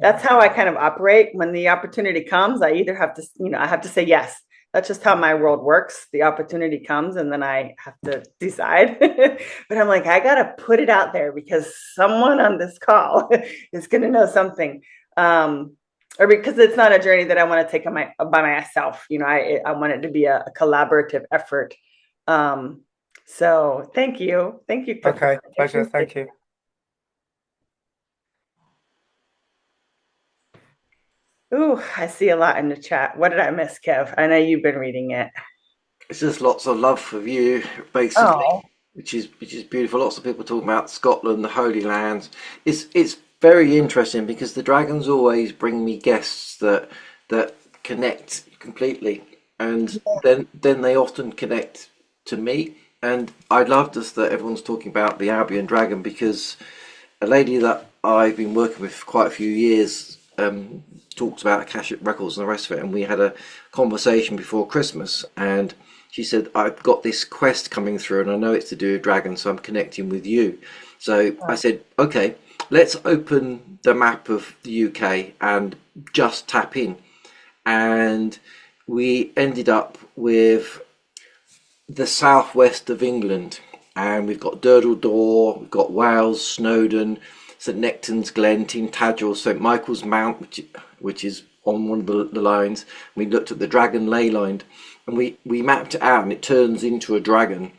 that's how I kind of operate. When the opportunity comes, I either have to, I have to say yes. That's just how my world works. The opportunity comes and then I have to decide. But I'm like, I gotta put it out there, because someone on this call is gonna know something. Or because it's not a journey that I want to take on by myself. I want it to be a collaborative effort. So thank you for the Okay, pleasure. clarification. Thank you. Ooh, I see a lot in the chat. What did I miss, Kev? I know you've been reading it. It's just lots of love for you, basically, Oh, which is beautiful. Lots of people talking about Scotland, the Holy Lands. It's very interesting because the dragons always bring me guests that connect completely, and then they often connect to me. And I love just that everyone's talking about the Albion dragon, because a lady that I've been working with for quite a few years talks about Akashic records and the rest of it, and we had a conversation before Christmas, and she said, I've got this quest coming through and I know it's to do with dragons, so I'm connecting with you. So I said, okay, let's open the map of the UK and just tap in. And we ended up with the southwest of England, and we've got Durdledore, we've got Wales, Snowdon, St Nectan's Glen, Tintagel, St Michael's Mount, which is on one of the lines. We looked at the dragon ley line, and we mapped it out, and it turns into a dragon.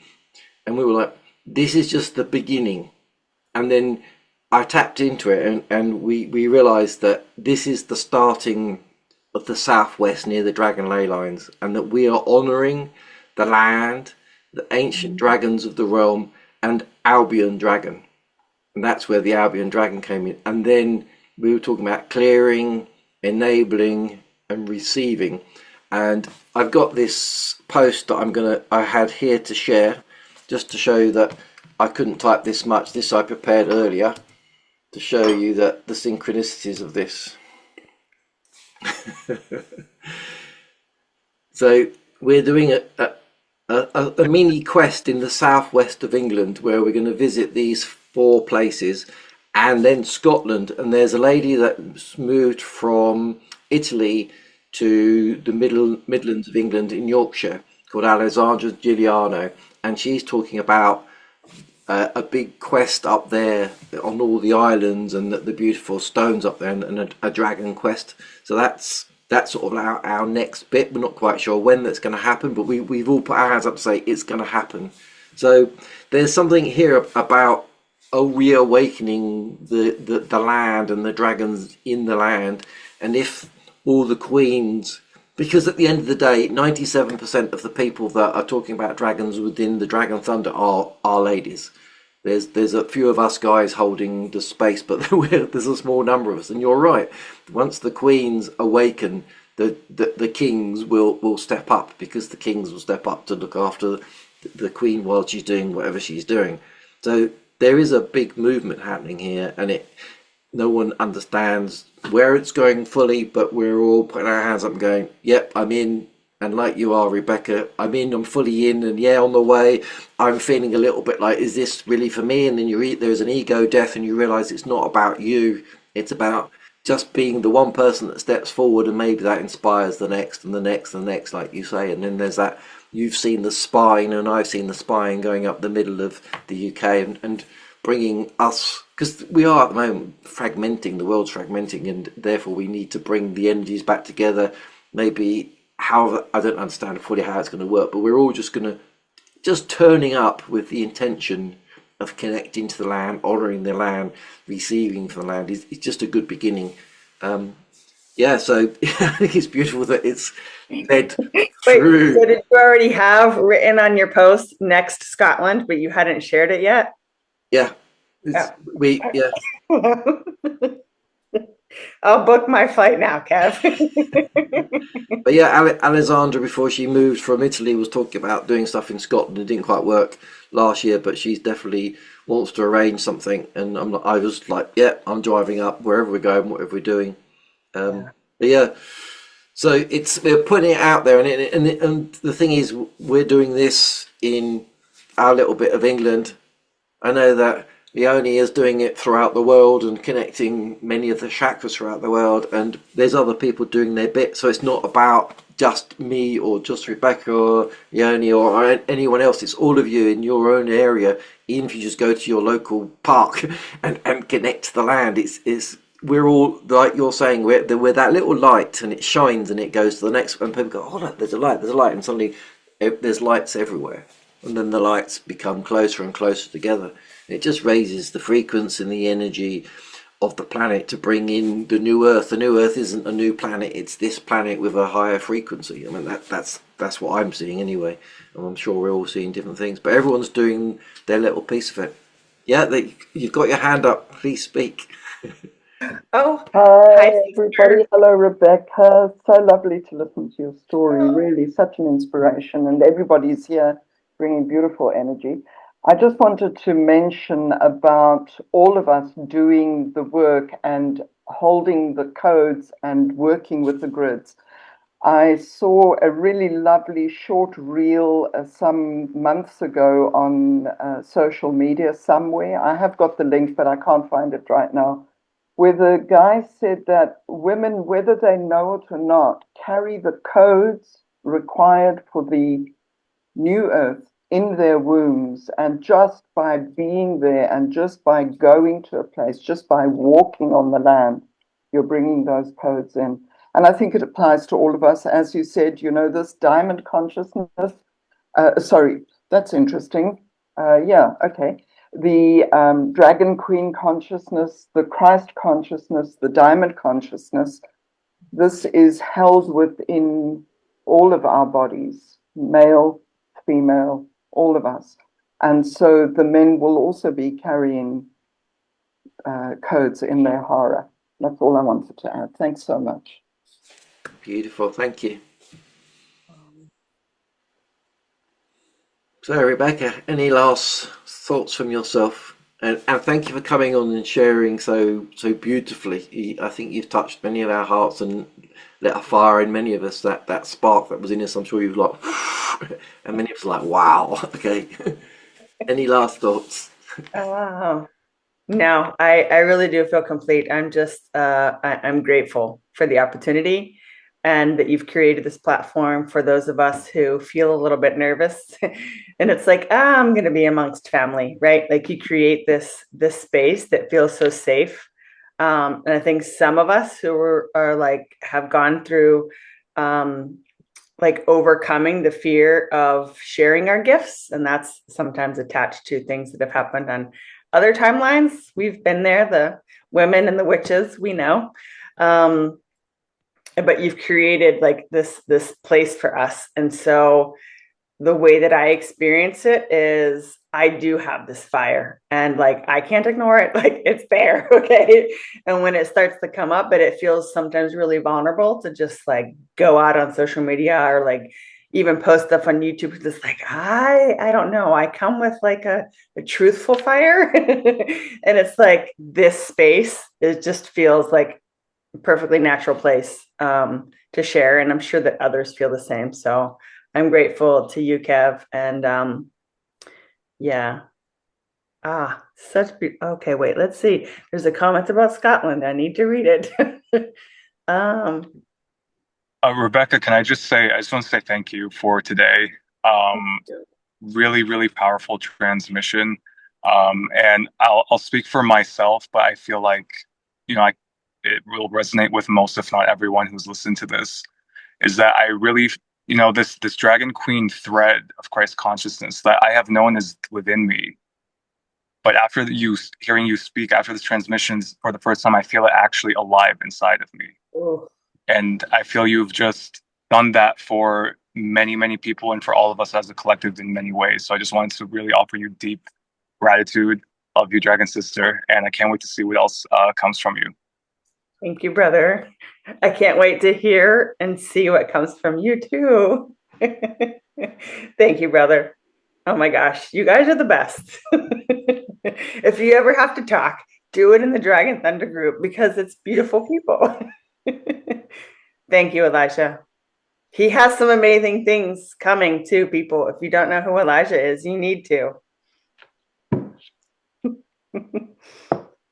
And we were like, this is just the beginning. And then I tapped into it, and we realised that this is the starting of the southwest near the dragon ley lines, and that we are honouring the land, the ancient dragons of the realm, and Albion dragon. And that's where the Albion dragon came in. And then we were talking about clearing, enabling, and receiving. And I've got this post that I had here to share, just to show that I couldn't type this much. This I prepared earlier to show you that the synchronicities of this. So we're doing a mini quest in the southwest of England, where we're going to visit these 4 places, and then Scotland. And there's a lady that's moved from Italy to the Midlands of England in Yorkshire, called Alessandra Giuliano, and she's talking about a big quest up there on all the islands, and the beautiful stones up there, and a dragon quest. So that's sort of our next bit. We're not quite sure when that's going to happen, but we've all put our hands up to say it's going to happen. So there's something here about reawakening the land and the dragons in the land. And if all the queens, because at the end of the day, 97% of the people that are talking about dragons within the Dragon Thunder are ladies. There's a few of us guys holding the space, but there's a small number of us. And you're right. Once the queens awaken, the kings will step up, because the kings will step up to look after the queen while she's doing whatever she's doing. So there is a big movement happening here, and no one understands where it's going fully, but we're all putting our hands up and going, yep, I'm in, And like you are, Rebecca, I'm fully in, and yeah, on the way, I'm feeling a little bit like, is this really for me? And then there's an ego death, and you realize it's not about you. It's about just being the one person that steps forward, and maybe that inspires the next and the next and the next, like you say. And then there's that, you've seen the spine, and I've seen the spine going up the middle of the UK, and bringing us, because we are at the moment fragmenting, the world's fragmenting, and therefore we need to bring the energies back together. Maybe how, I don't understand fully how it's going to work, but we're all just turning up with the intention of connecting to the land, honouring the land, receiving from the land is just a good beginning. Yeah, so I think it's beautiful that it's led through. So did you already have written on your post next Scotland, but you hadn't shared it yet? Yeah, I'll book my flight now, Kev. But yeah, Alessandra, before she moved from Italy, was talking about doing stuff in Scotland. It didn't quite work last year, but she's definitely wants to arrange something. And I was like, yeah, I'm driving up wherever we're going, whatever we're doing. But yeah, so we're putting it out there, and the thing is, we're doing this in our little bit of England. I know that Leonie is doing it throughout the world and connecting many of the chakras throughout the world, and there's other people doing their bit. So it's not about just me or just Rebecca or Leonie or anyone else. It's all of you in your own area. Even if you just go to your local park and connect to the land, we're all, like you're saying, we're that little light, and it shines and it goes to the next, and people go, oh look, there's a light, and suddenly there's lights everywhere, and then the lights become closer and closer together. It just raises the frequency and the energy of the planet to bring in the new Earth. The new Earth isn't a new planet; it's this planet with a higher frequency. I mean, that's what I'm seeing anyway, and I'm sure we're all seeing different things. But everyone's doing their little piece of it. Yeah, you've got your hand up. Please speak. Oh, hi everybody. Hello, Rebecca. So lovely to listen to your story. Really, such an inspiration, and everybody's here bringing beautiful energy. I just wanted to mention about all of us doing the work and holding the codes and working with the grids. I saw a really lovely short reel some months ago on social media somewhere. I have got the link, but I can't find it right now, where the guy said that women, whether they know it or not, carry the codes required for the new earth in their wombs, and just by being there and just by going to a place, just by walking on the land, you're bringing those codes in. And I think it applies to all of us. As you said, this diamond consciousness. Sorry, that's interesting. Okay. The dragon queen consciousness, the Christ consciousness, the diamond consciousness, this is held within all of our bodies, male, female, all of us. And so the men will also be carrying codes in their hara. That's all I wanted to add. Thanks so much. Beautiful, thank you. So Rebecca, any last thoughts from yourself? And thank you for coming on and sharing so beautifully. I think you've touched many of our hearts and lit a fire in many of us, that spark that was in us. I'm sure you've like, and many of us are like, wow, okay. Any last thoughts? Wow. No, I really do feel complete. I'm just, I'm grateful for the opportunity, and that you've created this platform for those of us who feel a little bit nervous. And it's like, I'm going to be amongst family, right? Like, you create this space that feels so safe. And I think some of us who are like, have gone through, like, overcoming the fear of sharing our gifts. And that's sometimes attached to things that have happened on other timelines. We've been there, the women and the witches, we know. But you've created like this place for us. And so the way that I experience it is, I do have this fire, and like, I can't ignore it. Like, it's there. Okay. And when it starts to come up, but it feels sometimes really vulnerable to just like go out on social media or like even post stuff on YouTube. Just like, I don't know. I come with like a truthful fire. And it's like, this space, it just feels like perfectly natural place to share, and I'm sure that others feel the same. So I'm grateful to you, Kev, and yeah. Okay, wait, let's see. There's a comment about Scotland. I need to read it. Rebekah, can I just want to say thank you for today. Really, really powerful transmission. And I'll speak for myself, but I feel like, it will resonate with most, if not everyone who's listened to this, is that I really, this Dragon Queen thread of Christ consciousness that I have known is within me. But after hearing you speak, after this transmissions for the first time, I feel it actually alive inside of me. Oh. And I feel you've just done that for many, many people and for all of us as a collective in many ways. So I just wanted to really offer you deep gratitude. Love you, Dragon Sister. And I can't wait to see what else comes from you. Thank you, brother. I can't wait to hear and see what comes from you too. Thank you, brother. Oh my gosh, you guys are the best. If you ever have to talk, do it in the Dragon Thunder group because it's beautiful people. Thank you, Elijah. He has some amazing things coming too, people. If you don't know who Elijah is, you need to.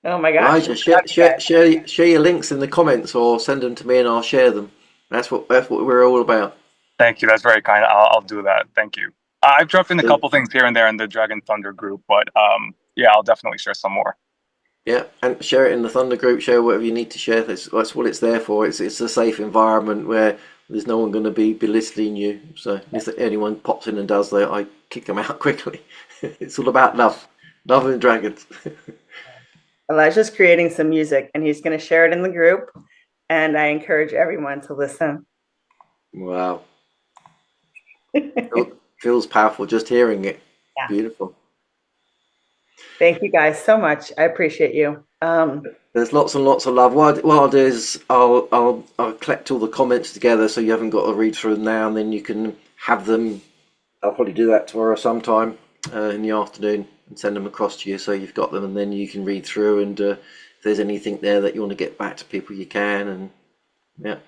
Oh my gosh. Elijah, share your links in the comments or send them to me and I'll share them. That's what we're all about. Thank you. That's very kind. I'll do that. Thank you. I've dropped in a couple things here and there in the Dragon Thunder group, but yeah, I'll definitely share some more. Yeah, and share it in the Thunder group. Share whatever you need to share. That's what it's there for. It's a safe environment where there's no one going to be belittling you. So if anyone pops in and does that, I kick them out quickly. It's all about love and dragons. Elijah's creating some music and he's going to share it in the group, and I encourage everyone to listen. Wow. Feels powerful just hearing it. Yeah. Beautiful. Thank you guys so much. I appreciate you. There's lots and lots of love. What I'll do is I'll collect all the comments together so you haven't got to read through them now, and then you can have them. I'll probably do that tomorrow sometime in the afternoon and send them across to you so you've got them, and then you can read through, and if there's anything there that you want to get back to people, you can. And yeah,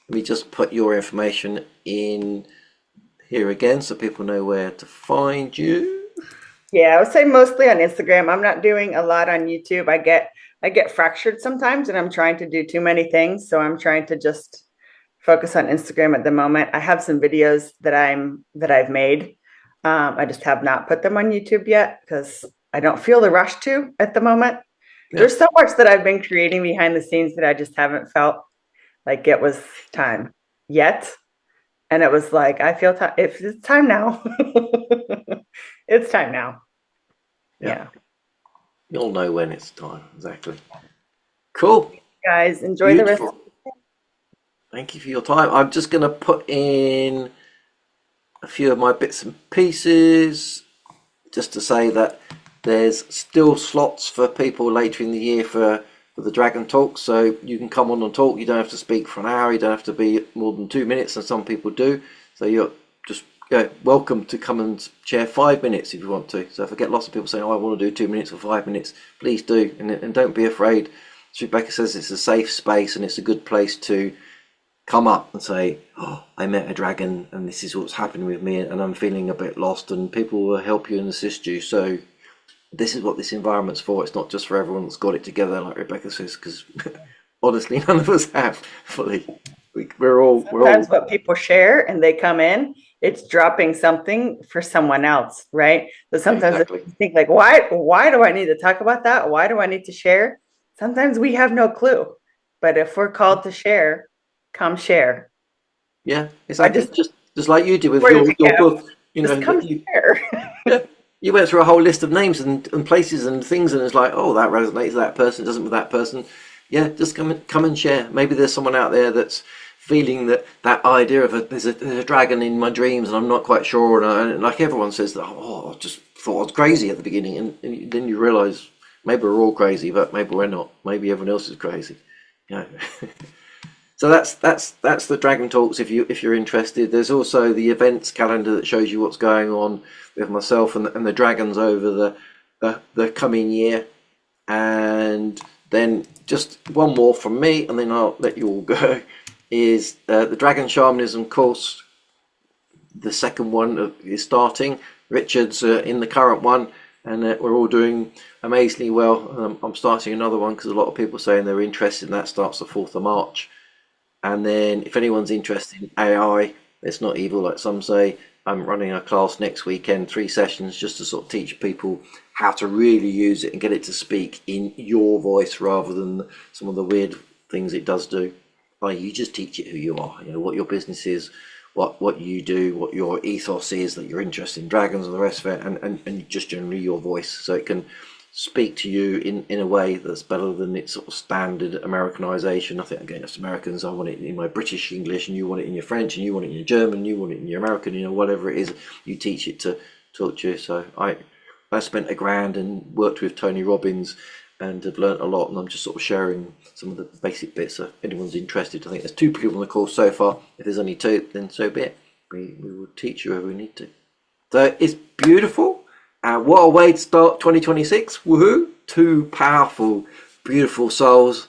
let me just put your information in here again so people know where to find you. Yeah, I would say mostly on Instagram. I'm not doing a lot on YouTube. I get fractured sometimes, and I'm trying to do too many things, so I'm trying to just focus on Instagram at the moment. I have some videos that I've made. I just have not put them on YouTube yet because I don't feel the rush to at the moment. Yeah. There's so much that I've been creating behind the scenes that I just haven't felt like it was time yet. And it was like, I feel if it's time now. It's time now. Yeah. You'll know when it's time. Exactly. Cool. Guys, enjoy Beautiful. The rest. Thank you for your time. I'm just going to put in a few of my bits and pieces just to say that there's still slots for people later in the year for the Dragon Talk, so you can come on and talk. You don't have to speak for an hour, you don't have to be more than 2 minutes, and some people do, so you're just welcome to come and share 5 minutes if you want to. So if I get lots of people saying, oh, I want to do 2 minutes or 5 minutes, please do, and don't be afraid. As Rebekah says, it's a safe space and it's a good place to come up and say, oh, I met a dragon and this is what's happening with me and I'm feeling a bit lost, and people will help you and assist you. So this is what this environment's for. It's not just for everyone that's got it together, like Rebekah says, because honestly, none of us have fully. We're all. What people share and they come in, it's dropping something for someone else, right? So sometimes exactly. I think like, why do I need to talk about that? Why do I need to share? Sometimes we have no clue, but if we're called to share, come share. Yeah, exactly. Just like you did with your book. You know, come share. Yeah. You went through a whole list of names and places and things, and it's like, oh, that resonates with that person, doesn't with that person. Yeah, just come and share. Maybe there's someone out there that's feeling that idea of there's a dragon in my dreams, and I'm not quite sure. And like everyone says, that, oh, I just thought I was crazy at the beginning, and then you realise maybe we're all crazy, but maybe we're not. Maybe everyone else is crazy. You know. So that's the Dragon Talks. If you're interested, there's also the events calendar that shows you what's going on with myself and the dragons over the coming year, and Then just one more from me, and then I'll let you all go, is the Dragon Shamanism course. The second one is starting. Richard's in the current one, and we're all doing amazingly well. I'm starting another one because a lot of people are saying they're interested, and that starts the 4th of March. And then if anyone's interested in AI, it's not evil like some say, I'm running a class next weekend, 3 sessions, just to sort of teach people how to really use it and get it to speak in your voice rather than some of the weird things it does do. Like, you just teach it who you are, you know, what your business is, what you do, what your ethos is, that you're interested in dragons and the rest of it, and just generally your voice, so it can speak to you in a way that's better than its sort of standard Americanization. I think, again, as Americans, I want it in my British English, and you want it in your French, and you want it in your German, you want it in your American, you know, whatever it is, you teach it to talk to you. So I spent $1,000 and worked with Tony Robbins and have learnt a lot, and I'm just sort of sharing some of the basic bits. So if anyone's interested, I think there's 2 people on the course so far. If there's only 2, then so be it. We will teach you whoever we need to. So it's beautiful. What a way to start 2026. Woohoo! 2 powerful, beautiful souls.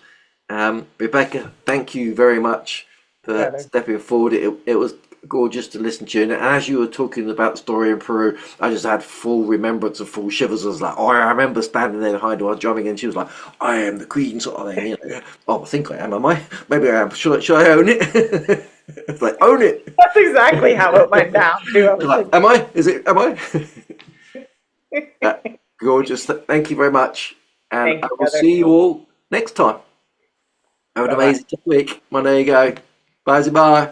Rebekah, thank you very much for stepping forward. It was gorgeous to listen to you. And as you were talking about the story in Peru, I just had full remembrance of full shivers. I was like, oh, I remember standing there behind her while drumming, and she was like, I am the queen, sort of thing. You know, oh, I think I am I? Maybe I am. Should I own it? It's like, own it. That's exactly how it went down too. Like, am I? Is it? Am I? Gorgeous. Thank you very much. And I will see you all next time. Have an amazing week. There you go. Bye.